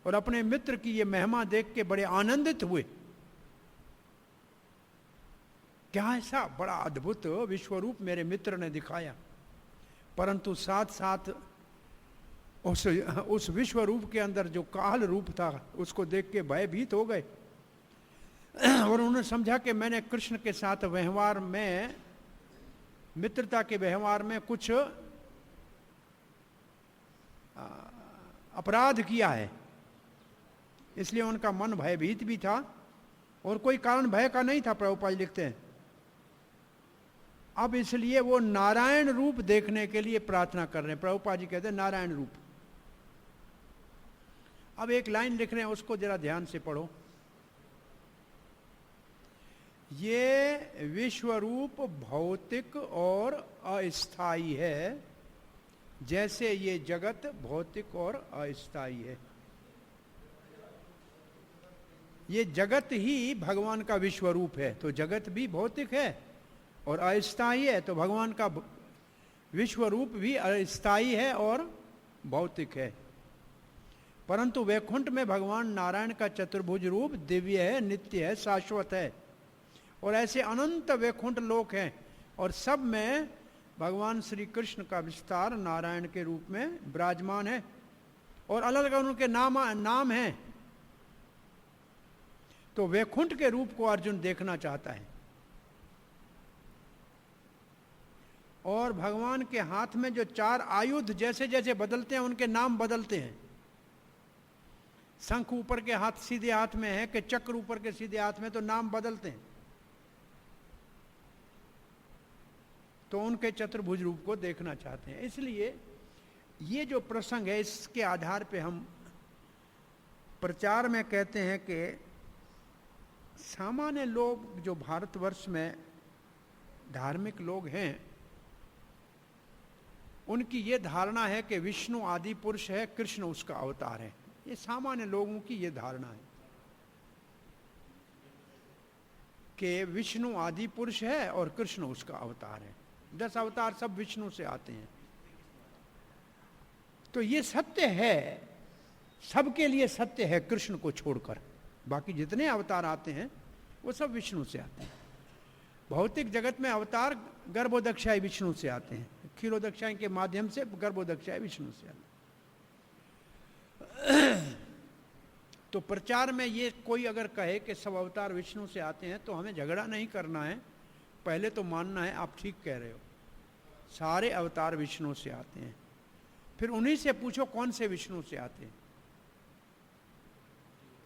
और अपने मित्र की ये महिमा देख के बड़े आनंदित हुए। क्या ऐसा बड़ा अद्भुत विश्वरूप मेरे मित्र ने दिखाया, परंतु साथ साथ उस विश्व रूप के अंदर जो काल रूप था उसको देख के भयभीत हो गए और उन्होंने समझा कि मैंने कृष्ण के साथ व्यवहार में, मित्रता के व्यवहार में कुछ अपराध किया है, इसलिए उनका मन भयभीत भी था और कोई कारण भय का नहीं था। प्रभुपाद लिखते हैं, अब इसलिए वो नारायण रूप देखने के लिए प्रार्थना कर रहे हैं। प्रभुपाद जी कहते हैं नारायण रूप। अब एक लाइन लिख रहे हैं, उसको जरा ध्यान से पढ़ो। ये विश्व रूप भौतिक और अस्थायी है, जैसे ये जगत भौतिक और अस्थायी है। ये जगत ही भगवान का विश्व रूप है, तो जगत भी भौतिक है और अस्थायी है, तो भगवान का विश्व रूप भी अस्थायी है और भौतिक है। परंतु वैकुंठ में भगवान नारायण का चतुर्भुज रूप दिव्य है, नित्य है, शाश्वत है, और ऐसे अनंत वैकुंठ लोक हैं, और सब में भगवान श्री कृष्ण का विस्तार नारायण के रूप में विराजमान है, और अलग अलग उनके नाम हैं। तो वैकुंठ के रूप को अर्जुन देखना चाहता है, और भगवान के हाथ में जो चार आयुध जैसे जैसे बदलते हैं उनके नाम बदलते हैं। शंख ऊपर के हाथ सीधे हाथ में है कि चक्र ऊपर के सीधे हाथ में, तो नाम बदलते हैं। तो उनके चतुर्भुज रूप को देखना चाहते हैं। इसलिए ये जो प्रसंग है, इसके आधार पे हम प्रचार में कहते हैं कि सामान्य लोग जो भारतवर्ष में धार्मिक लोग हैं, उनकी ये धारणा है कि विष्णु आदि पुरुष है, कृष्ण उसका अवतार है। ये सामान्य लोगों की ये धारणा है कि विष्णु आदि पुरुष है और कृष्ण उसका अवतार है। 10 अवतार सब विष्णु से आते हैं। तो ये सत्य है, सबके लिए सत्य है, कृष्ण को छोड़कर बाकी जितने अवतार आते हैं वो सब विष्णु से आते हैं। भौतिक जगत में अवतार गर्भोदक्षाय विष्णु से आते हैं, क्षीरोदक्षाय के माध्यम से गर्भोदक्षाय विष्णु से आते हैं। तो प्रचार में ये कोई अगर कहे कि सब अवतार विष्णु से आते हैं तो हमें झगड़ा नहीं करना है, पहले तो मानना है आप ठीक कह रहे हो, सारे अवतार विष्णु से आते हैं। फिर उन्हीं से पूछो कौन से विष्णु से आते हैं।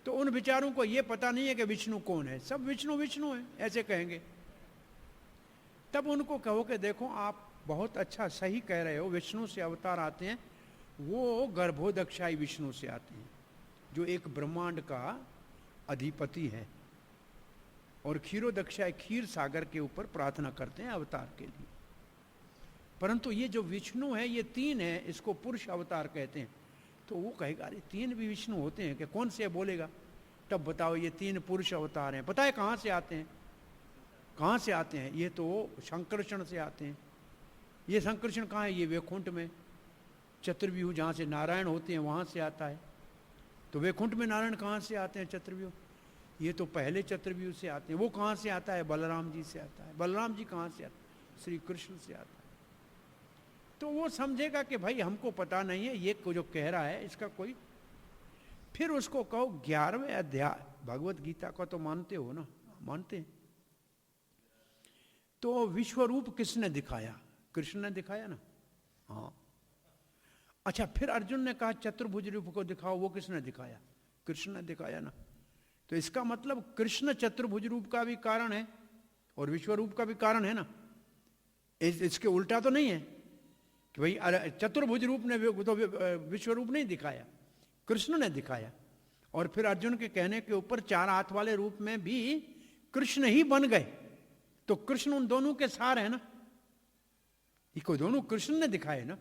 तो उन विचारों को ये पता नहीं है कि विष्णु कौन है, सब विष्णु विष्णु है ऐसे कहेंगे। तब उनको कहो कि देखो आप बहुत अच्छा सही कह रहे हो, विष्णु से अवतार आते हैं, वो गर्भोदक्षाई विष्णु से आते हैं जो एक ब्रह्मांड का अधिपति है, और क्षीरोदक्षाय क्षीर सागर के ऊपर प्रार्थना करते हैं अवतार के लिए। परंतु ये जो विष्णु है ये तीन है, इसको पुरुष अवतार कहते हैं। तो वो कहेगा अरे तीन भी विष्णु होते हैं कि कौन से बोलेगा? तब बताओ ये तीन पुरुष अवतार हैं, पता है कहाँ से आते हैं? कहाँ से आते हैं? ये तो संकर्षण से आते हैं। ये संकर्षण कहाँ है? ये वैकुंठ में चतुर्व्यूह जहाँ से नारायण होते हैं वहाँ से आता है। तो वैकुंठ में नारायण कहाँ से आते हैं? चतुर्व्यूह। ये तो पहले चतुर्व्यूह से आते हैं। वो कहाँ से आता है? बलराम जी से आता है। बलराम जी कहाँ से आते हैं? श्री कृष्ण से आता है। तो वो समझेगा कि भाई हमको पता नहीं है, ये जो कह रहा है इसका कोई। फिर उसको कहो 11वें अध्याय भगवत गीता का तो मानते हो ना? मानते हैं। तो विश्वरूप किसने दिखाया? कृष्ण ने दिखाया ना। हाँ, अच्छा, फिर अर्जुन ने कहा चतुर्भुज रूप को दिखाओ, वो किसने दिखाया? कृष्ण ने दिखाया ना। तो इसका मतलब कृष्ण चतुर्भुज रूप का भी कारण है और विश्वरूप का भी कारण है ना। इसके उल्टा तो नहीं है कि भाई चतुर्भुज रूप ने तो विश्वरूप नहीं दिखाया, कृष्ण ने दिखाया। और फिर अर्जुन के कहने के ऊपर 4 हाथ वाले रूप में भी कृष्ण ही बन गए। तो कृष्ण उन दोनों के सार है ना, ये को दोनों कृष्ण ने दिखाए ना।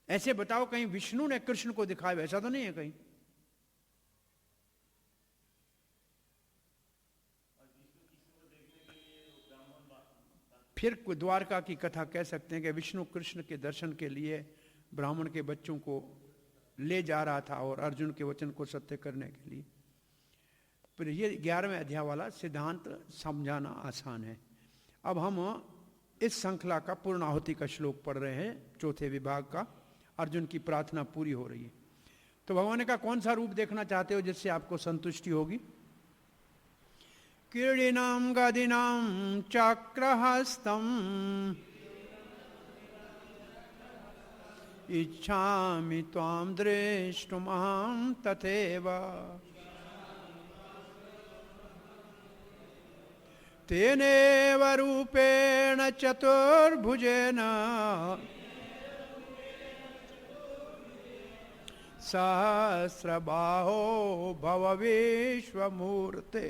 ऐसे बताओ कहीं विष्णु ने कृष्ण को दिखाया, ऐसा तो नहीं है कहीं। फिर द्वारका की कथा कह सकते हैं कि विष्णु कृष्ण के दर्शन के लिए ब्राह्मण के बच्चों को ले जा रहा था और अर्जुन के वचन को सत्य करने के लिए। फिर ये 11वें अध्याय वाला सिद्धांत समझाना आसान है। अब हम इस श्रृंखला का पूर्णाहुति का श्लोक पढ़ रहे हैं, 4थे विभाग का। अर्जुन की प्रार्थना पूरी हो रही है। तो भगवान ने कहा कौन सा रूप देखना चाहते हो जिससे आपको संतुष्टि होगी? क्रीडिनां गदिनां चक्रहस्तम् इच्छामि त्वां द्रष्टुमहं तथैव तेनैव रूपेण चतुर्भुजेन सहस्रबाहो भव विश्वमूर्ते।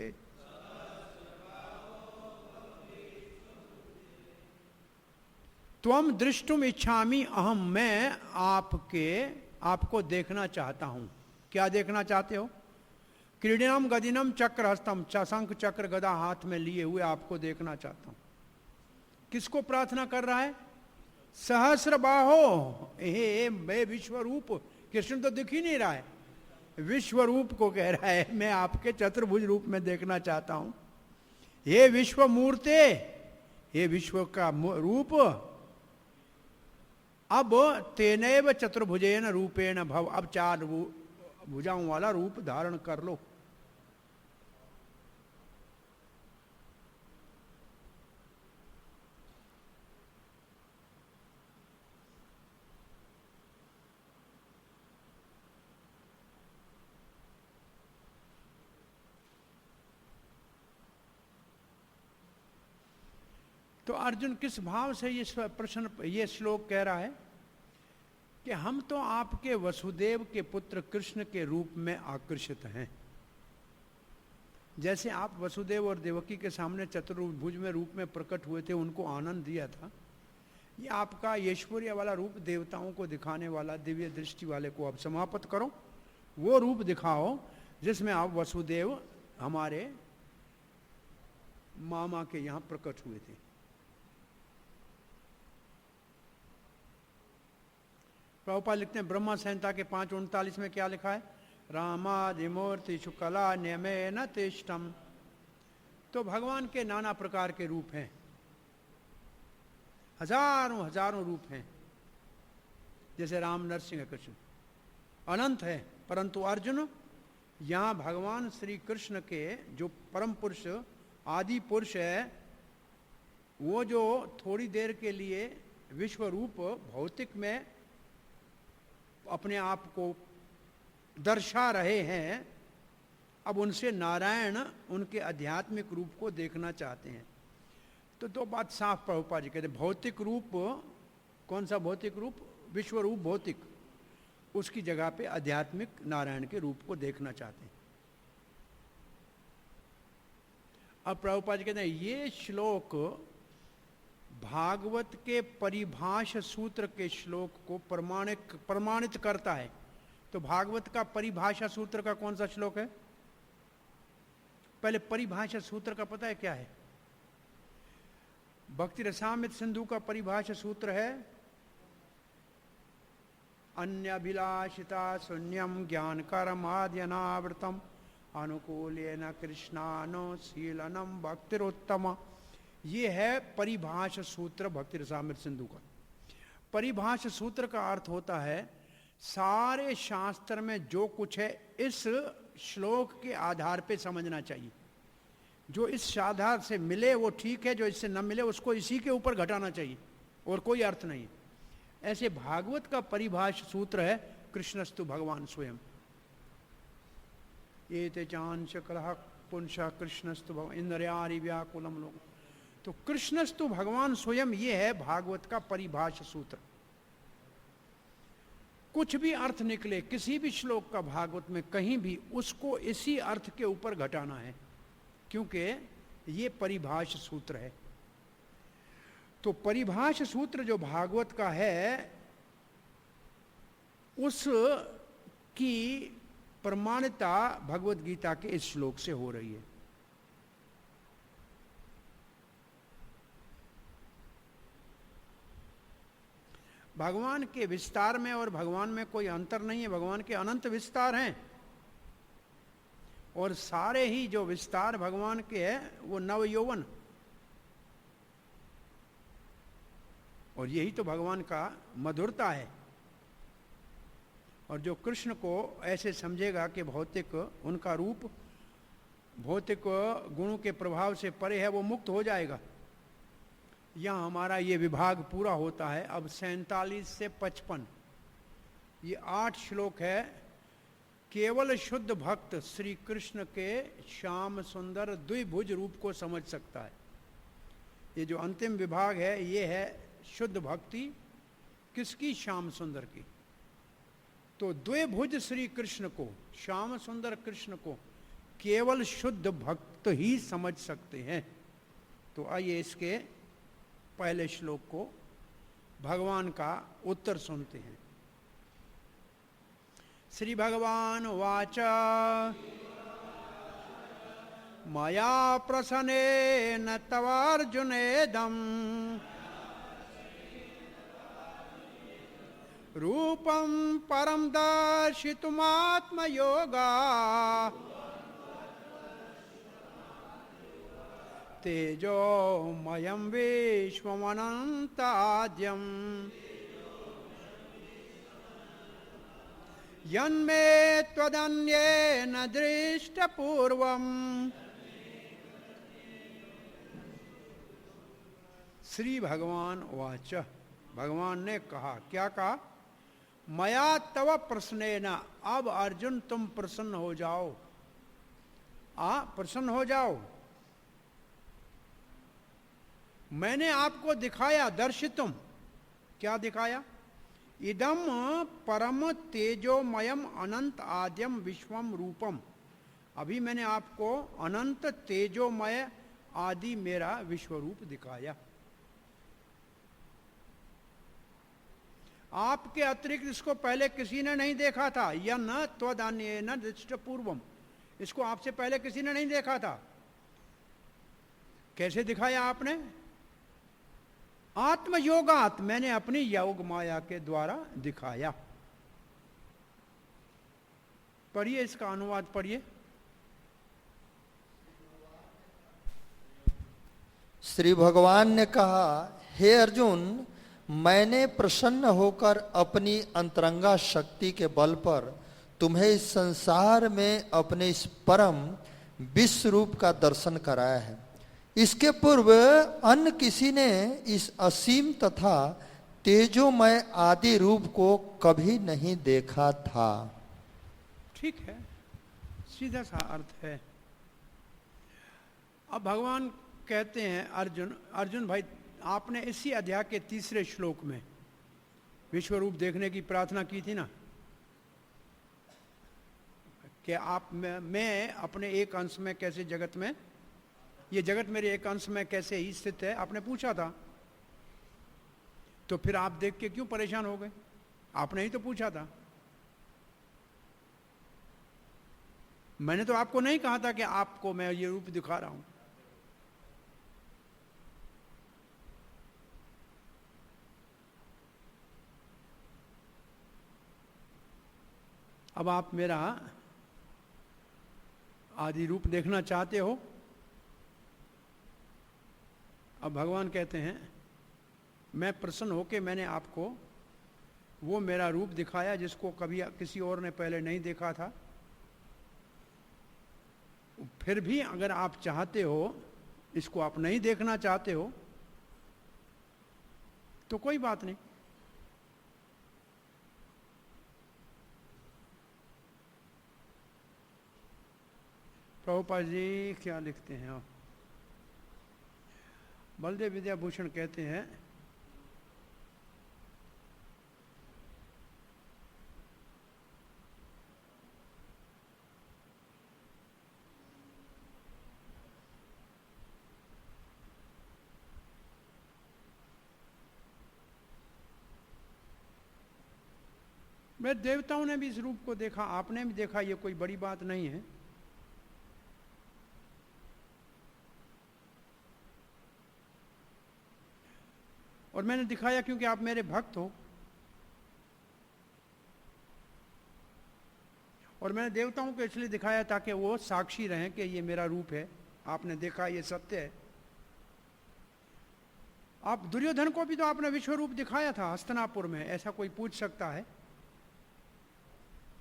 त्वम दृष्टुम इच्छामि अहम, मैं आपको देखना चाहता हूं। क्या देखना चाहते हो? क्रीडिनम गदिनम चक्र हस्तम, शंख चक्र गदा हाथ में लिए हुए आपको देखना चाहता हूं। किसको प्रार्थना कर रहा है? सहस्र बाहो, हे विश्वरूप। कृष्ण तो दिख ही नहीं रहा है, विश्वरूप को कह रहा है मैं आपके चतुर्भुज रूप में देखना चाहता हूं। हे विश्व मूर्ते, हे विश्व का रूप। अब तेनैव चतुर्भुजेन रूपेण भव, अब 4 भुजाओं वाला रूप धारण कर लो। तो अर्जुन किस भाव से ये श्लोक कह रहा है कि हम तो आपके वसुदेव के पुत्र कृष्ण के रूप में आकर्षित हैं। जैसे आप वसुदेव और देवकी के सामने चतुर्भुज में रूप में प्रकट हुए थे, उनको आनंद दिया था, ये आपका ऐश्वर्य वाला रूप देवताओं को दिखाने वाला दिव्य दृष्टि वाले को अब समाप्त करो, वो रूप दिखाओ जिसमें आप वसुदेव हमारे मामा के यहाँ प्रकट हुए थे। प्रभुपाद लिखते हैं ब्रह्मा संहिता के 5:39 में क्या लिखा है? रामादिमूर्ति शुक्ला न्यमेन तिष्ठम तो भगवान के नाना प्रकार के रूप हैं, हजारों हजारों रूप हैं, जैसे राम, नरसिंह, कृष्ण अनंत है। परंतु अर्जुन, यहां भगवान श्री कृष्ण के जो परम पुरुष आदि पुरुष है, वो जो थोड़ी देर के लिए विश्व रूप भौतिक में अपने आप को दर्शा रहे हैं, अब उनसे नारायण उनके आध्यात्मिक रूप को देखना चाहते हैं। तो दो बात साफ प्रभुपाद जी कहते हैं, भौतिक रूप, कौन सा भौतिक रूप? विश्व रूप भौतिक, उसकी जगह पे आध्यात्मिक नारायण के रूप को देखना चाहते हैं। अब प्रभुपाद जी कहते हैं ये श्लोक भागवत के परिभाष सूत्र के श्लोक को प्रमाणित करता है। तो भागवत का परिभाषा सूत्र का कौन सा श्लोक है? पहले परिभाषा सूत्र का पता है क्या है? भक्ति रसामृत सिंधु का परिभाषा सूत्र है अन्यभिलाषिता शून्यम ज्ञान कर्माद्यनावृतम अनुकूलेन कृष्णानो शीलनम भक्तिरोत्तम। ये है परिभाष सूत्र भक्ति रसामृत सिंधु का। परिभाष सूत्र का अर्थ होता है सारे शास्त्र में जो कुछ है इस श्लोक के आधार पे समझना चाहिए। जो इस आधार से मिले वो ठीक है, जो इससे न मिले उसको इसी के ऊपर घटाना चाहिए, और कोई अर्थ नहीं। ऐसे भागवत का परिभाष सूत्र है कृष्णस्तु भगवान स्वयं। ये ते चांश कलह पुंस कृष्णस्तु भगवान इंद्रियारि व्याकुलम लोग। तो कृष्णस्तु भगवान स्वयं, ये है भागवत का परिभाष सूत्र। कुछ भी अर्थ निकले किसी भी श्लोक का भागवत में कहीं भी, उसको इसी अर्थ के ऊपर घटाना है, क्योंकि ये परिभाष सूत्र है। तो परिभाष सूत्र जो भागवत का है उसकी प्रमाणिता भगवत गीता के इस श्लोक से हो रही है। भगवान के विस्तार में और भगवान में कोई अंतर नहीं है। भगवान के अनंत विस्तार हैं, और सारे ही जो विस्तार भगवान के हैं वो नव यौवन, और यही तो भगवान का मधुरता है। और जो कृष्ण को ऐसे समझेगा कि भौतिक उनका रूप भौतिक गुणों के प्रभाव से परे है, वो मुक्त हो जाएगा। यहाँ हमारा ये विभाग पूरा होता है। अब 47 से 55 ये 8 श्लोक है। केवल शुद्ध भक्त श्री कृष्ण के श्याम सुंदर द्विभुज रूप को समझ सकता है। ये जो अंतिम विभाग है ये है शुद्ध भक्ति किसकी? श्याम सुंदर की। तो द्विभुज श्री कृष्ण को, श्याम सुंदर कृष्ण को केवल शुद्ध भक्त ही समझ सकते हैं। तो आइए इसके पहले श्लोक को भगवान का उत्तर सुनते हैं। श्री भगवान वाच मया प्रसन्नेन तवार्जुनेदं रूपं परं दर्शितुमात्मयोगा तेजोमयं विश्वमनन्ताद्यं यन्मे त्वदन्येन दृष्टपूर्वम्। श्री भगवान वाच, भगवान ने कहा, क्या कहा? मया तव प्रसन्नेन, अब अर्जुन तुम प्रसन्न हो जाओ, प्रसन्न हो जाओ। मैंने आपको दिखाया, दर्शितुम, क्या दिखाया? इदम परम तेजोमयम अनंत आद्यम विश्वम रूपम। अभी मैंने आपको अनंत तेजोमय आदि मेरा विश्व रूप दिखाया। आपके अतिरिक्त इसको पहले किसी ने नहीं देखा था। या न त्वदान्य न दृष्ट पूर्वम, इसको आपसे पहले किसी ने नहीं देखा था। कैसे दिखाया आपने? आत्मयोगात, मैंने अपनी योग माया के द्वारा दिखाया। पढ़िए, इसका अनुवाद पढ़िए। श्री भगवान ने कहा, हे अर्जुन, मैंने प्रसन्न होकर अपनी अंतरंगा शक्ति के बल पर तुम्हें इस संसार में अपने इस परम विश्व रूप का दर्शन कराया है। इसके पूर्व अन्य किसी ने इस असीम तथा तेजोमय आदि रूप को कभी नहीं देखा था। ठीक है, सीधा सा अर्थ है। अब भगवान कहते हैं, अर्जुन भाई, आपने इसी अध्याय के 3 श्लोक में विश्व रूप देखने की प्रार्थना की थी ना, कि आप मैं अपने एक अंश में कैसे जगत में, ये जगत मेरे एक अंश में कैसे ही स्थित है, आपने पूछा था। तो फिर आप देख के क्यों परेशान हो गए? आपने ही तो पूछा था। मैंने तो आपको नहीं कहा था कि आपको मैं ये रूप दिखा रहा हूं। अब आप मेरा आदि रूप देखना चाहते हो। अब भगवान कहते हैं, मैं प्रसन्न होकर मैंने आपको वो मेरा रूप दिखाया जिसको कभी किसी और ने पहले नहीं देखा था। फिर भी अगर आप चाहते हो, इसको आप नहीं देखना चाहते हो, तो कोई बात नहीं। प्रभुपाद जी क्या लिखते हैं? आप बलदेव विद्याभूषण कहते हैं, मैं देवताओं ने भी इस रूप को देखा, आपने भी देखा, ये कोई बड़ी बात नहीं है। और मैंने दिखाया क्योंकि आप मेरे भक्त हो। और मैंने देवताओं को इसलिए दिखाया ताकि वो साक्षी रहें कि ये मेरा रूप है, आपने देखा, ये सत्य है। आप दुर्योधन को भी तो आपने विश्व रूप दिखाया था हस्तिनापुर में, ऐसा कोई पूछ सकता है?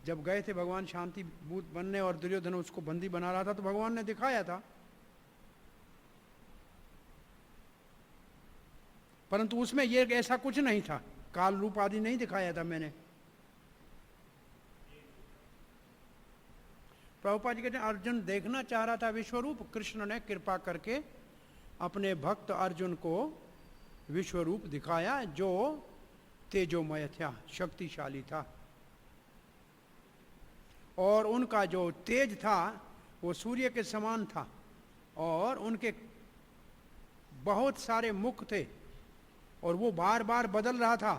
जब गए थे भगवान शांति दूत बनने और दुर्योधन उसको बंदी बना रहा था, तो भगवान ने दिखाया था। परंतु उसमें ये ऐसा कुछ नहीं था, काल रूप आदि नहीं दिखाया था मैंने। प्रभुपाद जी कहते हैं, अर्जुन देखना चाह रहा था विश्वरूप, कृष्ण ने कृपा करके अपने भक्त अर्जुन को विश्वरूप दिखाया, जो तेजोमय था, शक्तिशाली था। और उनका जो तेज था वो सूर्य के समान था, और उनके बहुत सारे मुख थे, और वो बार बार बदल रहा था।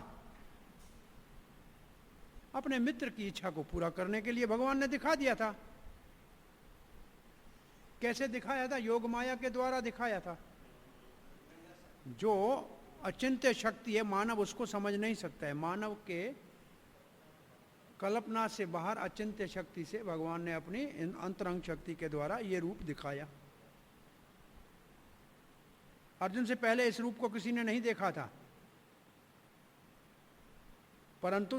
अपने मित्र की इच्छा को पूरा करने के लिए भगवान ने दिखा दिया था। कैसे दिखाया था? योग माया के द्वारा दिखाया था। जो अचिंत्य शक्ति है, मानव उसको समझ नहीं सकता है। मानव के कल्पना से बाहर अचिंत्य शक्ति से भगवान ने अपनी अंतरंग शक्ति के द्वारा ये रूप दिखाया। अर्जुन से पहले इस रूप को किसी ने नहीं देखा था, परंतु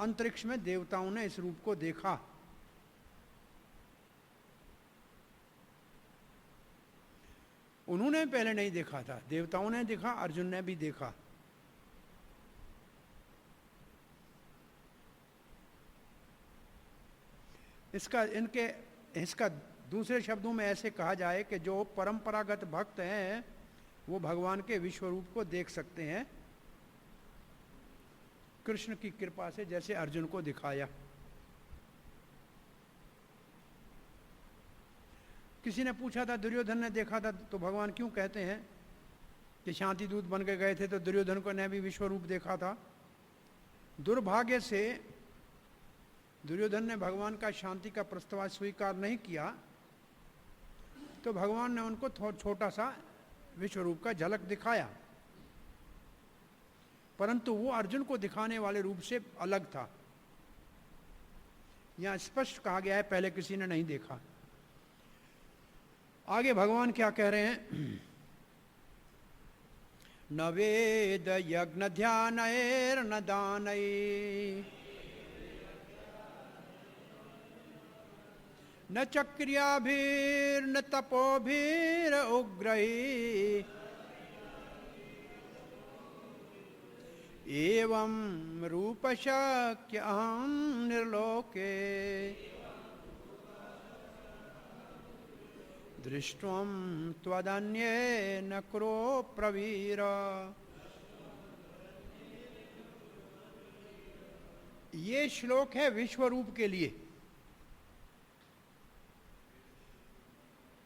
अंतरिक्ष में देवताओं ने इस रूप को देखा। उन्होंने पहले नहीं देखा था, देवताओं ने देखा, अर्जुन ने भी देखा। इसका दूसरे शब्दों में ऐसे कहा जाए कि जो परंपरागत भक्त हैं वो भगवान के विश्व रूप को देख सकते हैं, कृष्ण की कृपा से, जैसे अर्जुन को दिखाया। किसी ने पूछा था दुर्योधन ने देखा था, तो भगवान क्यों कहते हैं कि शांति दूत बन के गए थे तो दुर्योधन को ने भी विश्व रूप देखा था? दुर्भाग्य से दुर्योधन ने भगवान का शांति का प्रस्ताव स्वीकार नहीं किया, तो भगवान ने उनको छोटा सा विश्व रूप का झलक दिखाया, परंतु वो अर्जुन को दिखाने वाले रूप से अलग था। यहां स्पष्ट कहा गया है, पहले किसी ने नहीं देखा। आगे भगवान क्या कह रहे हैं? न वेद यज्ञ ध्यानैर्न दानै न च क्रियाभिर्न तपोभिर उग्रैः एवं रूपशक्य अहं निर्लोके दृष्ट्वं त्वदन्येन कुरु प्रवीर। ये श्लोक है विश्वरूप के लिए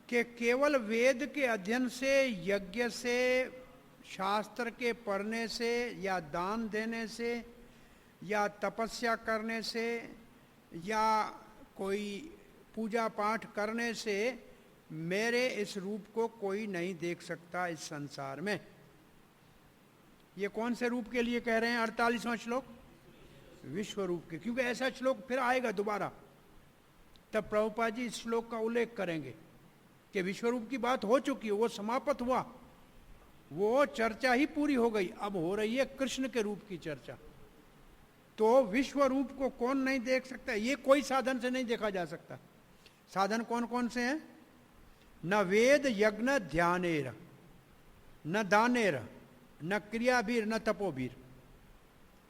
कि केवल वेद के अध्ययन से, यज्ञ से, शास्त्र के पढ़ने से या दान देने से या तपस्या करने से या कोई पूजा पाठ करने से मेरे इस रूप को कोई नहीं देख सकता इस संसार में। ये कौन से रूप के लिए कह रहे हैं 48वां श्लोक? विश्व रूप के, क्योंकि ऐसा श्लोक फिर आएगा दोबारा, तब प्रभुपाद जी इस श्लोक का उल्लेख करेंगे कि विश्वरूप की बात हो चुकी है, वो समाप्त हुआ, वो चर्चा ही पूरी हो गई, अब हो रही है कृष्ण के रूप की चर्चा। तो विश्व रूप को कौन नहीं देख सकता? ये कोई साधन से नहीं देखा जा सकता। साधन कौन कौन से हैं? न वेद यज्ञ ध्यानेर, न दानेर, न क्रियाभीर, न तपोभीर।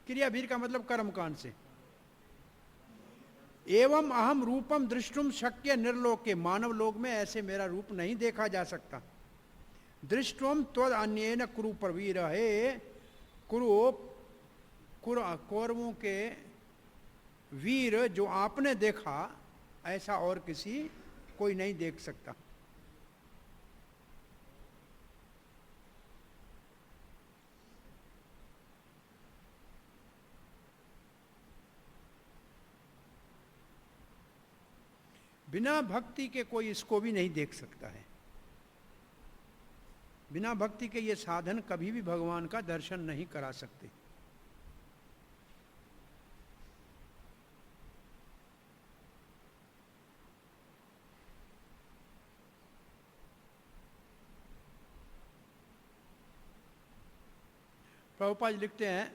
क्रियाभीर का मतलब कर्मकांड से। एवं अहम रूपम दृष्टुम शक्य निर्लोके, मानव लोक में ऐसे मेरा रूप नहीं देखा जा सकता। दृष्टुम त्वद अन्येन कुरु प्रवीर, है कौरवों के वीर जो आपने देखा ऐसा और किसी कोई नहीं देख सकता। बिना भक्ति के कोई इसको भी नहीं देख सकता है। बिना भक्ति के ये साधन कभी भी भगवान का दर्शन नहीं करा सकते। प्रभुपाद लिखते हैं,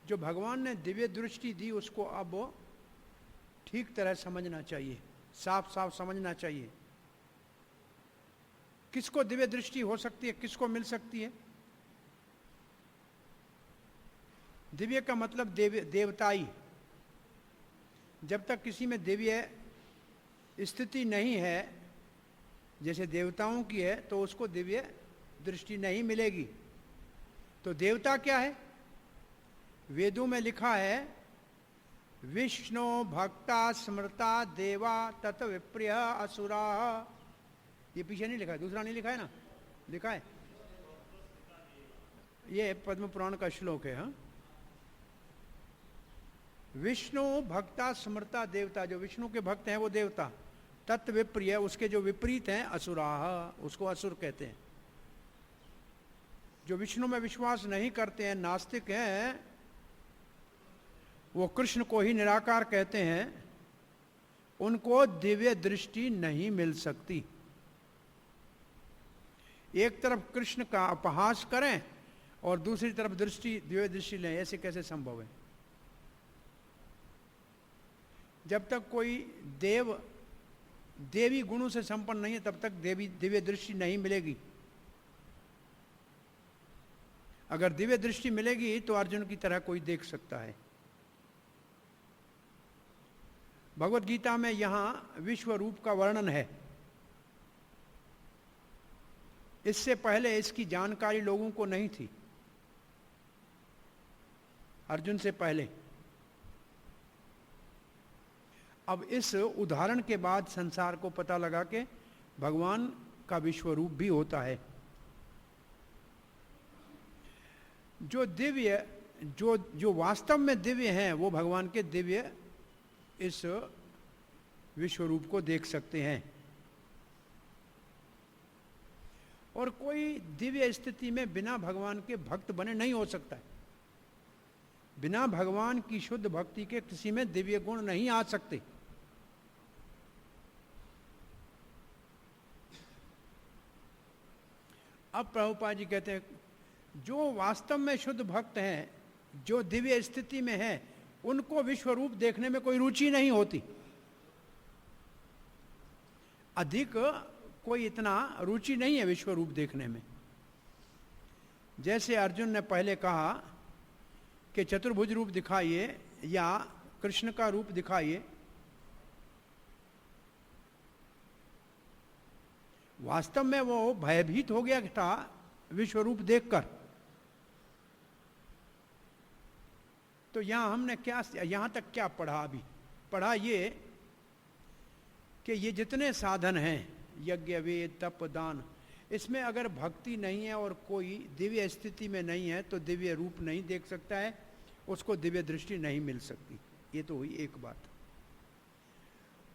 जो भगवान ने दिव्य दृष्टि दी उसको अब ठीक तरह समझना चाहिए, साफ साफ समझना चाहिए। किसको दिव्य दृष्टि हो सकती है, किसको मिल सकती है? दिव्य का मतलब देवताई। जब तक किसी में दिव्य स्थिति नहीं है, जैसे देवताओं की है, तो उसको दिव्य दृष्टि नहीं मिलेगी। तो देवता क्या है? वेदों में लिखा है विष्णु भक्ता स्मृता देवा तत विप्रिय असुरा। ये पीछे नहीं लिखा है, दूसरा नहीं लिखा है ना, लिखा है, ये पद्म पुराण का श्लोक है। हाँ, विष्णु भक्ता स्मृता देवता, जो विष्णु के भक्त हैं वो देवता, तत् विप्रिय, उसके जो विपरीत हैं असुराह, उसको असुर कहते हैं। जो विष्णु में विश्वास नहीं करते हैं, नास्तिक हैं, वो कृष्ण को ही निराकार कहते हैं, उनको दिव्य दृष्टि नहीं मिल सकती। एक तरफ कृष्ण का अपहास करें और दूसरी तरफ दिव्य दृष्टि लें, ऐसे कैसे संभव है? जब तक कोई देवी गुणों से संपन्न नहीं है, तब तक दिव्य दृष्टि नहीं मिलेगी। अगर दिव्य दृष्टि मिलेगी तो अर्जुन की तरह कोई देख सकता है। भगवत गीता में यहां विश्व रूप का वर्णन है। इससे पहले इसकी जानकारी लोगों को नहीं थी, अर्जुन से पहले। अब इस उदाहरण के बाद संसार को पता लगा कि भगवान का विश्व रूप भी होता है। जो दिव्य, जो वास्तव में दिव्य हैं, वो भगवान के दिव्य इस विश्व रूप को देख सकते हैं। और कोई दिव्य स्थिति में बिना भगवान के भक्त बने नहीं हो सकता है। बिना भगवान की शुद्ध भक्ति के किसी में दिव्य गुण नहीं आ सकते। अब प्रभुपाद जी कहते हैं जो वास्तव में शुद्ध भक्त हैं, जो दिव्य स्थिति में हैं, उनको विश्व रूप देखने में कोई रुचि नहीं होती, अधिक कोई इतना रुचि नहीं है विश्व रूप देखने में। जैसे अर्जुन ने पहले कहा कि चतुर्भुज रूप दिखाइए या कृष्ण का रूप दिखाइए, वास्तव में वो भयभीत हो गया था विश्व रूप देखकर। तो यहां हमने क्या, यहां तक क्या पढ़ा? अभी पढ़ा ये कि ये जितने साधन हैं, यज्ञ, वेद, तप, दान, इसमें अगर भक्ति नहीं है और कोई दिव्य स्थिति में नहीं है तो दिव्य रूप नहीं देख सकता है, उसको दिव्य दृष्टि नहीं मिल सकती। ये तो हुई एक बात।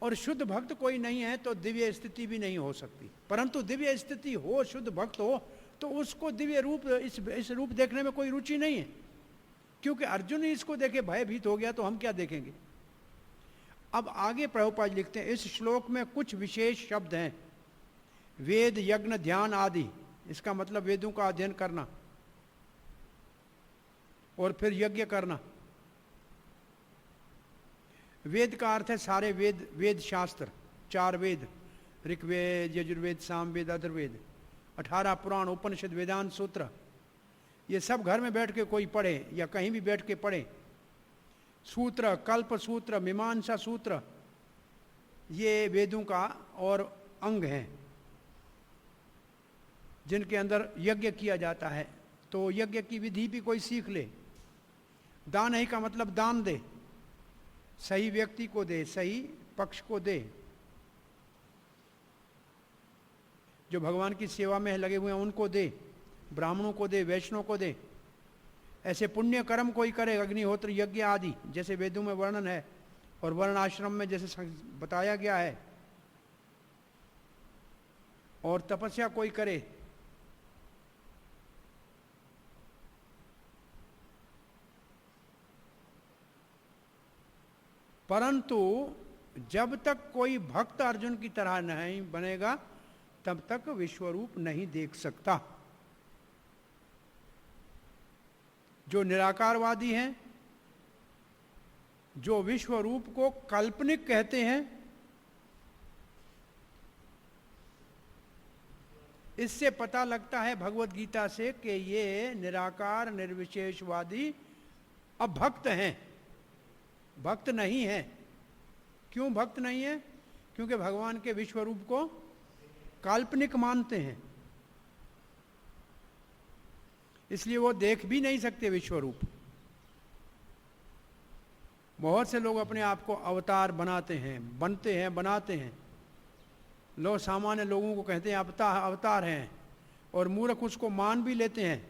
और शुद्ध भक्त कोई नहीं है तो दिव्य स्थिति भी नहीं हो सकती। परंतु दिव्य स्थिति हो, शुद्ध भक्त हो, तो उसको दिव्य रूप, इस रूप देखने में कोई रुचि नहीं है, क्योंकि अर्जुन ही इसको देखे भयभीत हो गया, तो हम क्या देखेंगे? अब आगे प्रभुपाद लिखते हैं, इस श्लोक में कुछ विशेष शब्द हैं, वेद, यज्ञ, ध्यान आदि। इसका मतलब वेदों का अध्ययन करना और फिर यज्ञ करना। वेद का अर्थ है सारे वेद, वेद शास्त्र, 4 वेद, ऋग्वेद, यजुर्वेद, सामवेद, अथर्ववेद, 18 पुराण, उपनिषद, वेदांत सूत्र, ये सब घर में बैठ के कोई पढ़े या कहीं भी बैठ के पढ़े। सूत्र, कल्प सूत्र, मीमांसा सूत्र, ये वेदों का और अंग हैं जिनके अंदर यज्ञ किया जाता है। तो यज्ञ की विधि भी कोई सीख ले। दान ही का मतलब दान दे, सही व्यक्ति को दे, सही पक्ष को दे, जो भगवान की सेवा में लगे हुए हैं उनको दे, ब्राह्मणों को दे, वैष्णव को दे। ऐसे पुण्य कर्म कोई करे, अग्निहोत्र, यज्ञ आदि, जैसे वेदों में वर्णन है और वर्ण आश्रम में जैसे बताया गया है। और तपस्या कोई करे, परंतु जब तक कोई भक्त अर्जुन की तरह नहीं बनेगा तब तक विश्वरूप नहीं देख सकता। जो निराकारवादी हैं, जो विश्वरूप को काल्पनिक कहते हैं, इससे पता लगता है भगवत गीता से कि ये निराकार निर्विशेषवादी अभक्त हैं, भक्त नहीं है। क्यों भक्त नहीं है? क्योंकि भगवान के विश्वरूप को काल्पनिक मानते हैं, इसलिए वो देख भी नहीं सकते विश्वरूप। बहुत से लोग अपने आप को अवतार बनाते हैं, बनते हैं, बनाते हैं। लोग सामान्य लोगों को कहते हैं अवतार हैं, और मूर्ख उसको मान भी लेते हैं।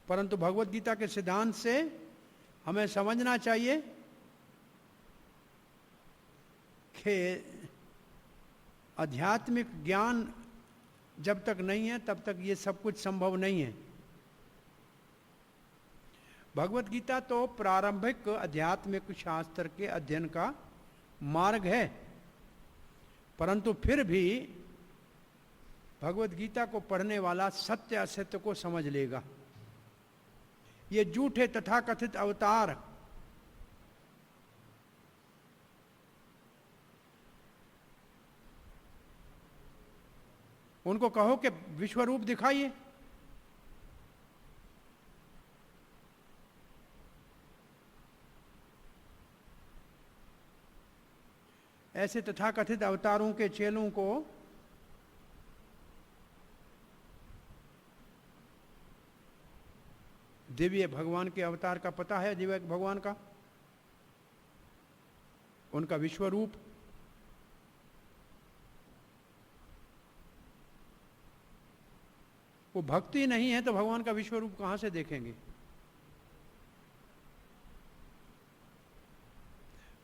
परंतु भगवत गीता के सिद्धांत से हमें समझना चाहिए कि आध्यात्मिक ज्ञान जब तक नहीं है तब तक ये सब कुछ संभव नहीं है। भगवत गीता तो प्रारंभिक आध्यात्मिक शास्त्र के अध्ययन का मार्ग है, परंतु फिर भी भगवत गीता को पढ़ने वाला सत्य असत्य को समझ लेगा। ये झूठे तथाकथित अवतार उनको कहो कि विश्वरूप दिखाइए, ऐसे तथाकथित अवतारों के चेलों को दिव्य भगवान के अवतार का पता है, दिव्य भगवान का, उनका विश्वरूप। वो भक्ति नहीं है तो भगवान का विश्वरूप कहां से देखेंगे?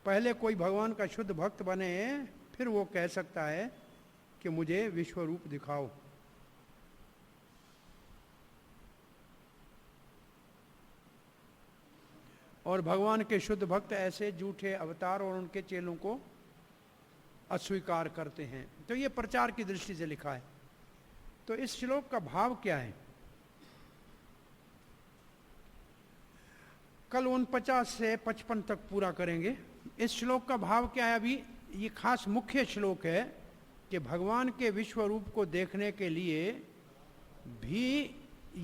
पहले कोई भगवान का शुद्ध भक्त बने, फिर वो कह सकता है कि मुझे विश्वरूप दिखाओ। और भगवान के शुद्ध भक्त ऐसे झूठे अवतार और उनके चेलों को अस्वीकार करते हैं। तो ये प्रचार की दृष्टि से लिखा है। तो इस श्लोक का भाव क्या है? कल 49 से 55 तक पूरा करेंगे। इस श्लोक का भाव क्या है? अभी ये खास मुख्य श्लोक है कि भगवान के विश्व रूप को देखने के लिए भी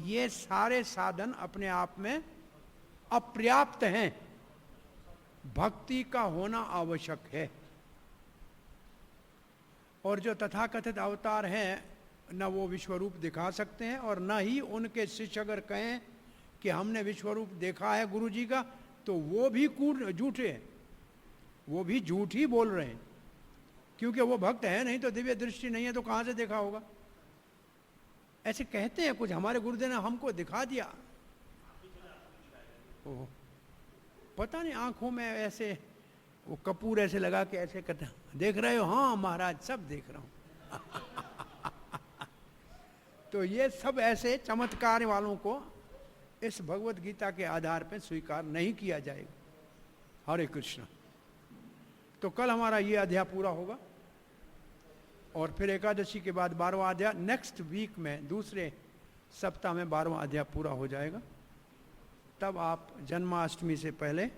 ये सारे साधन अपने आप में अपर्याप्त हैं, भक्ति का होना आवश्यक है। और जो तथाकथित अवतार हैं न वो विश्वरूप दिखा सकते हैं, और न ही उनके शिष्य अगर कहें कि हमने विश्वरूप देखा है गुरु जी का, तो वो भी झूठे हैं, वो भी झूठ ही बोल रहे हैं, क्योंकि वो भक्त है नहीं तो, दिव्य दृष्टि नहीं है तो कहां से देखा होगा। ऐसे कहते हैं कुछ, हमारे गुरुदेव ने हमको दिखा दिया। ओह, पता नहीं, आंखों में ऐसे वो कपूर ऐसे लगा के ऐसे कहते, देख रहे हो? हाँ महाराज, सब देख रहा हूं। तो ये सब ऐसे चमत्कार वालों को इस भगवत गीता के आधार पर स्वीकार नहीं किया जाएगा। हरे कृष्ण। तो कल हमारा ये अध्याय पूरा होगा, और फिर एकादशी के बाद 12वां अध्याय, नेक्स्ट वीक में दूसरे सप्ताह में 12वां अध्याय पूरा हो जाएगा। तब आप जन्माष्टमी से पहले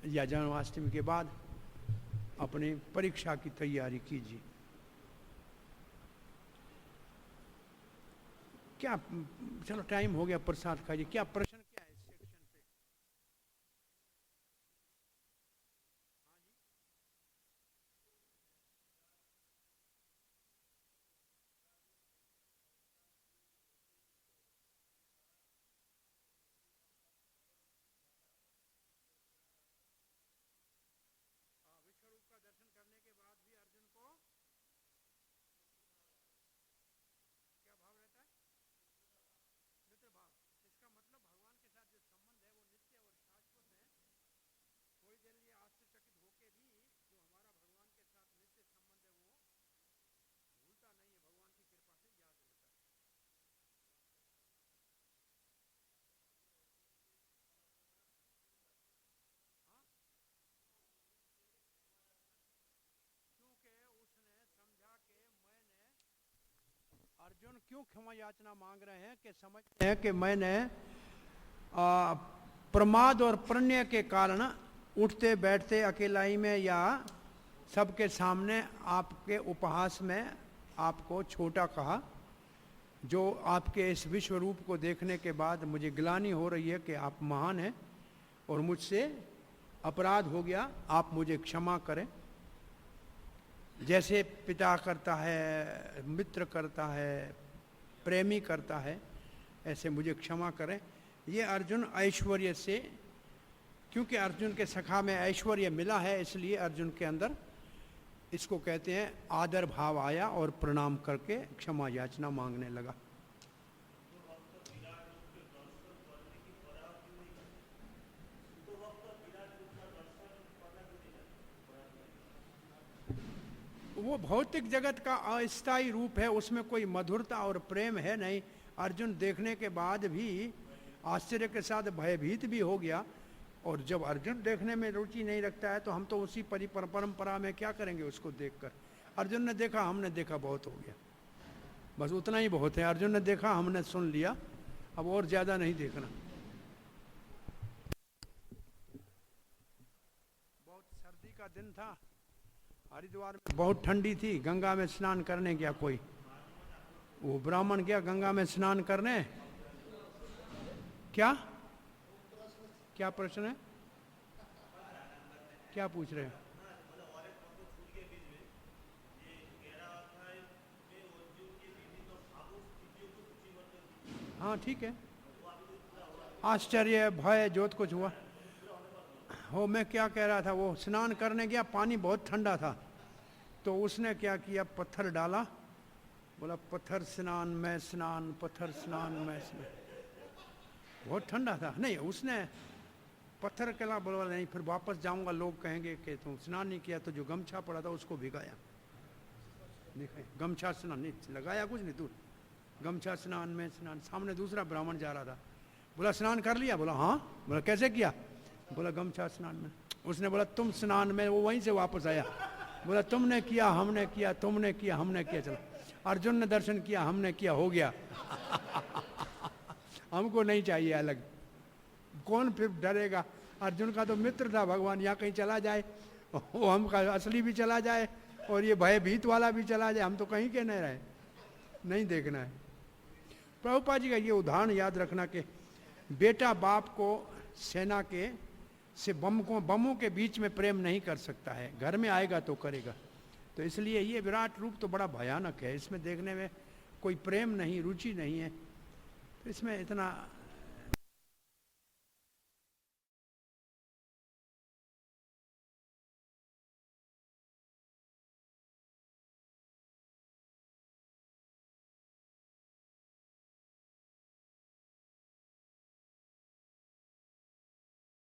या जन्माष्टमी के बाद अपनी परीक्षा की तैयारी कीजिए। क्या, चलो टाइम हो गया, प्रसाद खाइए। क्या प्रश्न क्या है इस सेक्शन पे? विश्वरूप का दर्शन करने के बाद भी अर्जुन को क्या भाव रहता है? मित्र भाव। इसका मतलब भगवान के साथ जो संबंध है वो नित्य और शाश्वत है। थोड़ी देर लिए आश्चर्यचकित होके भी जो हमारा भगवान के साथ नित्य संबंध है वो भूलता नहीं है, भगवान की कृपा से याद रहता है। हाँ, क्योंकि उसने समझा कि मैंने, अर्जुन क्यों क्षमा याचना मांग रहे हैं कि समझते हैं कि मैंने प्रमाद और प्रणय के कारण उठते बैठते अकेलाई में या सबके सामने आपके उपहास में आपको छोटा कहा। जो आपके इस विश्व रूप को देखने के बाद मुझे ग्लानि हो रही है कि आप महान हैं और मुझसे अपराध हो गया, आप मुझे क्षमा करें। जैसे पिता करता है, मित्र करता है, प्रेमी करता है, ऐसे मुझे क्षमा करें। ये अर्जुन ऐश्वर्य से, क्योंकि अर्जुन के सखा में ऐश्वर्य मिला है, इसलिए अर्जुन के अंदर इसको कहते हैं आदर भाव आया और प्रणाम करके क्षमा याचना मांगने लगा। वो भौतिक जगत का अस्थायी रूप है, उसमें कोई मधुरता और प्रेम है नहीं। अर्जुन देखने के बाद भी आश्चर्य के साथ भयभीत भी हो गया, और जब अर्जुन देखने में रुचि नहीं रखता है तो हम तो उसी परंपरा में क्या करेंगे उसको देखकर। अर्जुन ने देखा, हमने देखा, बहुत हो गया, बस उतना ही बहुत है। अर्जुन ने देखा, हमने सुन लिया, अब और ज्यादा नहीं देखना। बहुत सर्दी का दिन था, हरिद्वार में बहुत ठंडी थी, गंगा में स्नान करने गया कोई, वो ब्राह्मण गया गंगा में स्नान करने। क्या क्या प्रश्न है? क्या पूछ रहे हैं? हाँ ठीक है, आश्चर्य भय जो कुछ हुआ हो। मैं क्या कह रहा था, वो स्नान करने गया, पानी बहुत ठंडा था, तो उसने क्या किया, पत्थर डाला, बोला पत्थर स्नान में स्नान, पत्थर स्नान में स्नान। बहुत ठंडा था, नहीं उसने पत्थर के ला बोला नहीं, फिर वापस जाऊंगा लोग कहेंगे कि तुम स्नान नहीं किया। तो जो गमछा पड़ा था उसको भिगाया, देखे गमछा स्नान नहीं लगाया, कुछ नहीं, तू गमछा स्नान में स्नान। सामने दूसरा ब्राह्मण जा रहा था, बोला स्नान कर लिया? बोला हाँ। बोला कैसे किया? बोला गमछा स्नान में। उसने बोला तुम स्नान में, वो वहीं से वापस आया। बोला तुमने किया हमने किया, तुमने किया हमने किया, चलो अर्जुन ने दर्शन किया हमने किया, हो गया। हमको नहीं चाहिए अलग। कौन फिर डरेगा? अर्जुन का तो मित्र था भगवान, यहाँ कहीं चला जाए वो हमका असली भी चला जाए और ये भयभीत वाला भी चला जाए, हम तो कहीं के नहीं रहे, नहीं देखना है। प्रभुपाद जी का ये उदाहरण याद रखना कि बेटा बाप को सेना के से बमों के बीच में प्रेम नहीं कर सकता है, घर में आएगा तो करेगा। तो इसलिए ये विराट रूप तो बड़ा भयानक है, इसमें देखने में कोई प्रेम नहीं, रुचि नहीं है, तो इसमें इतना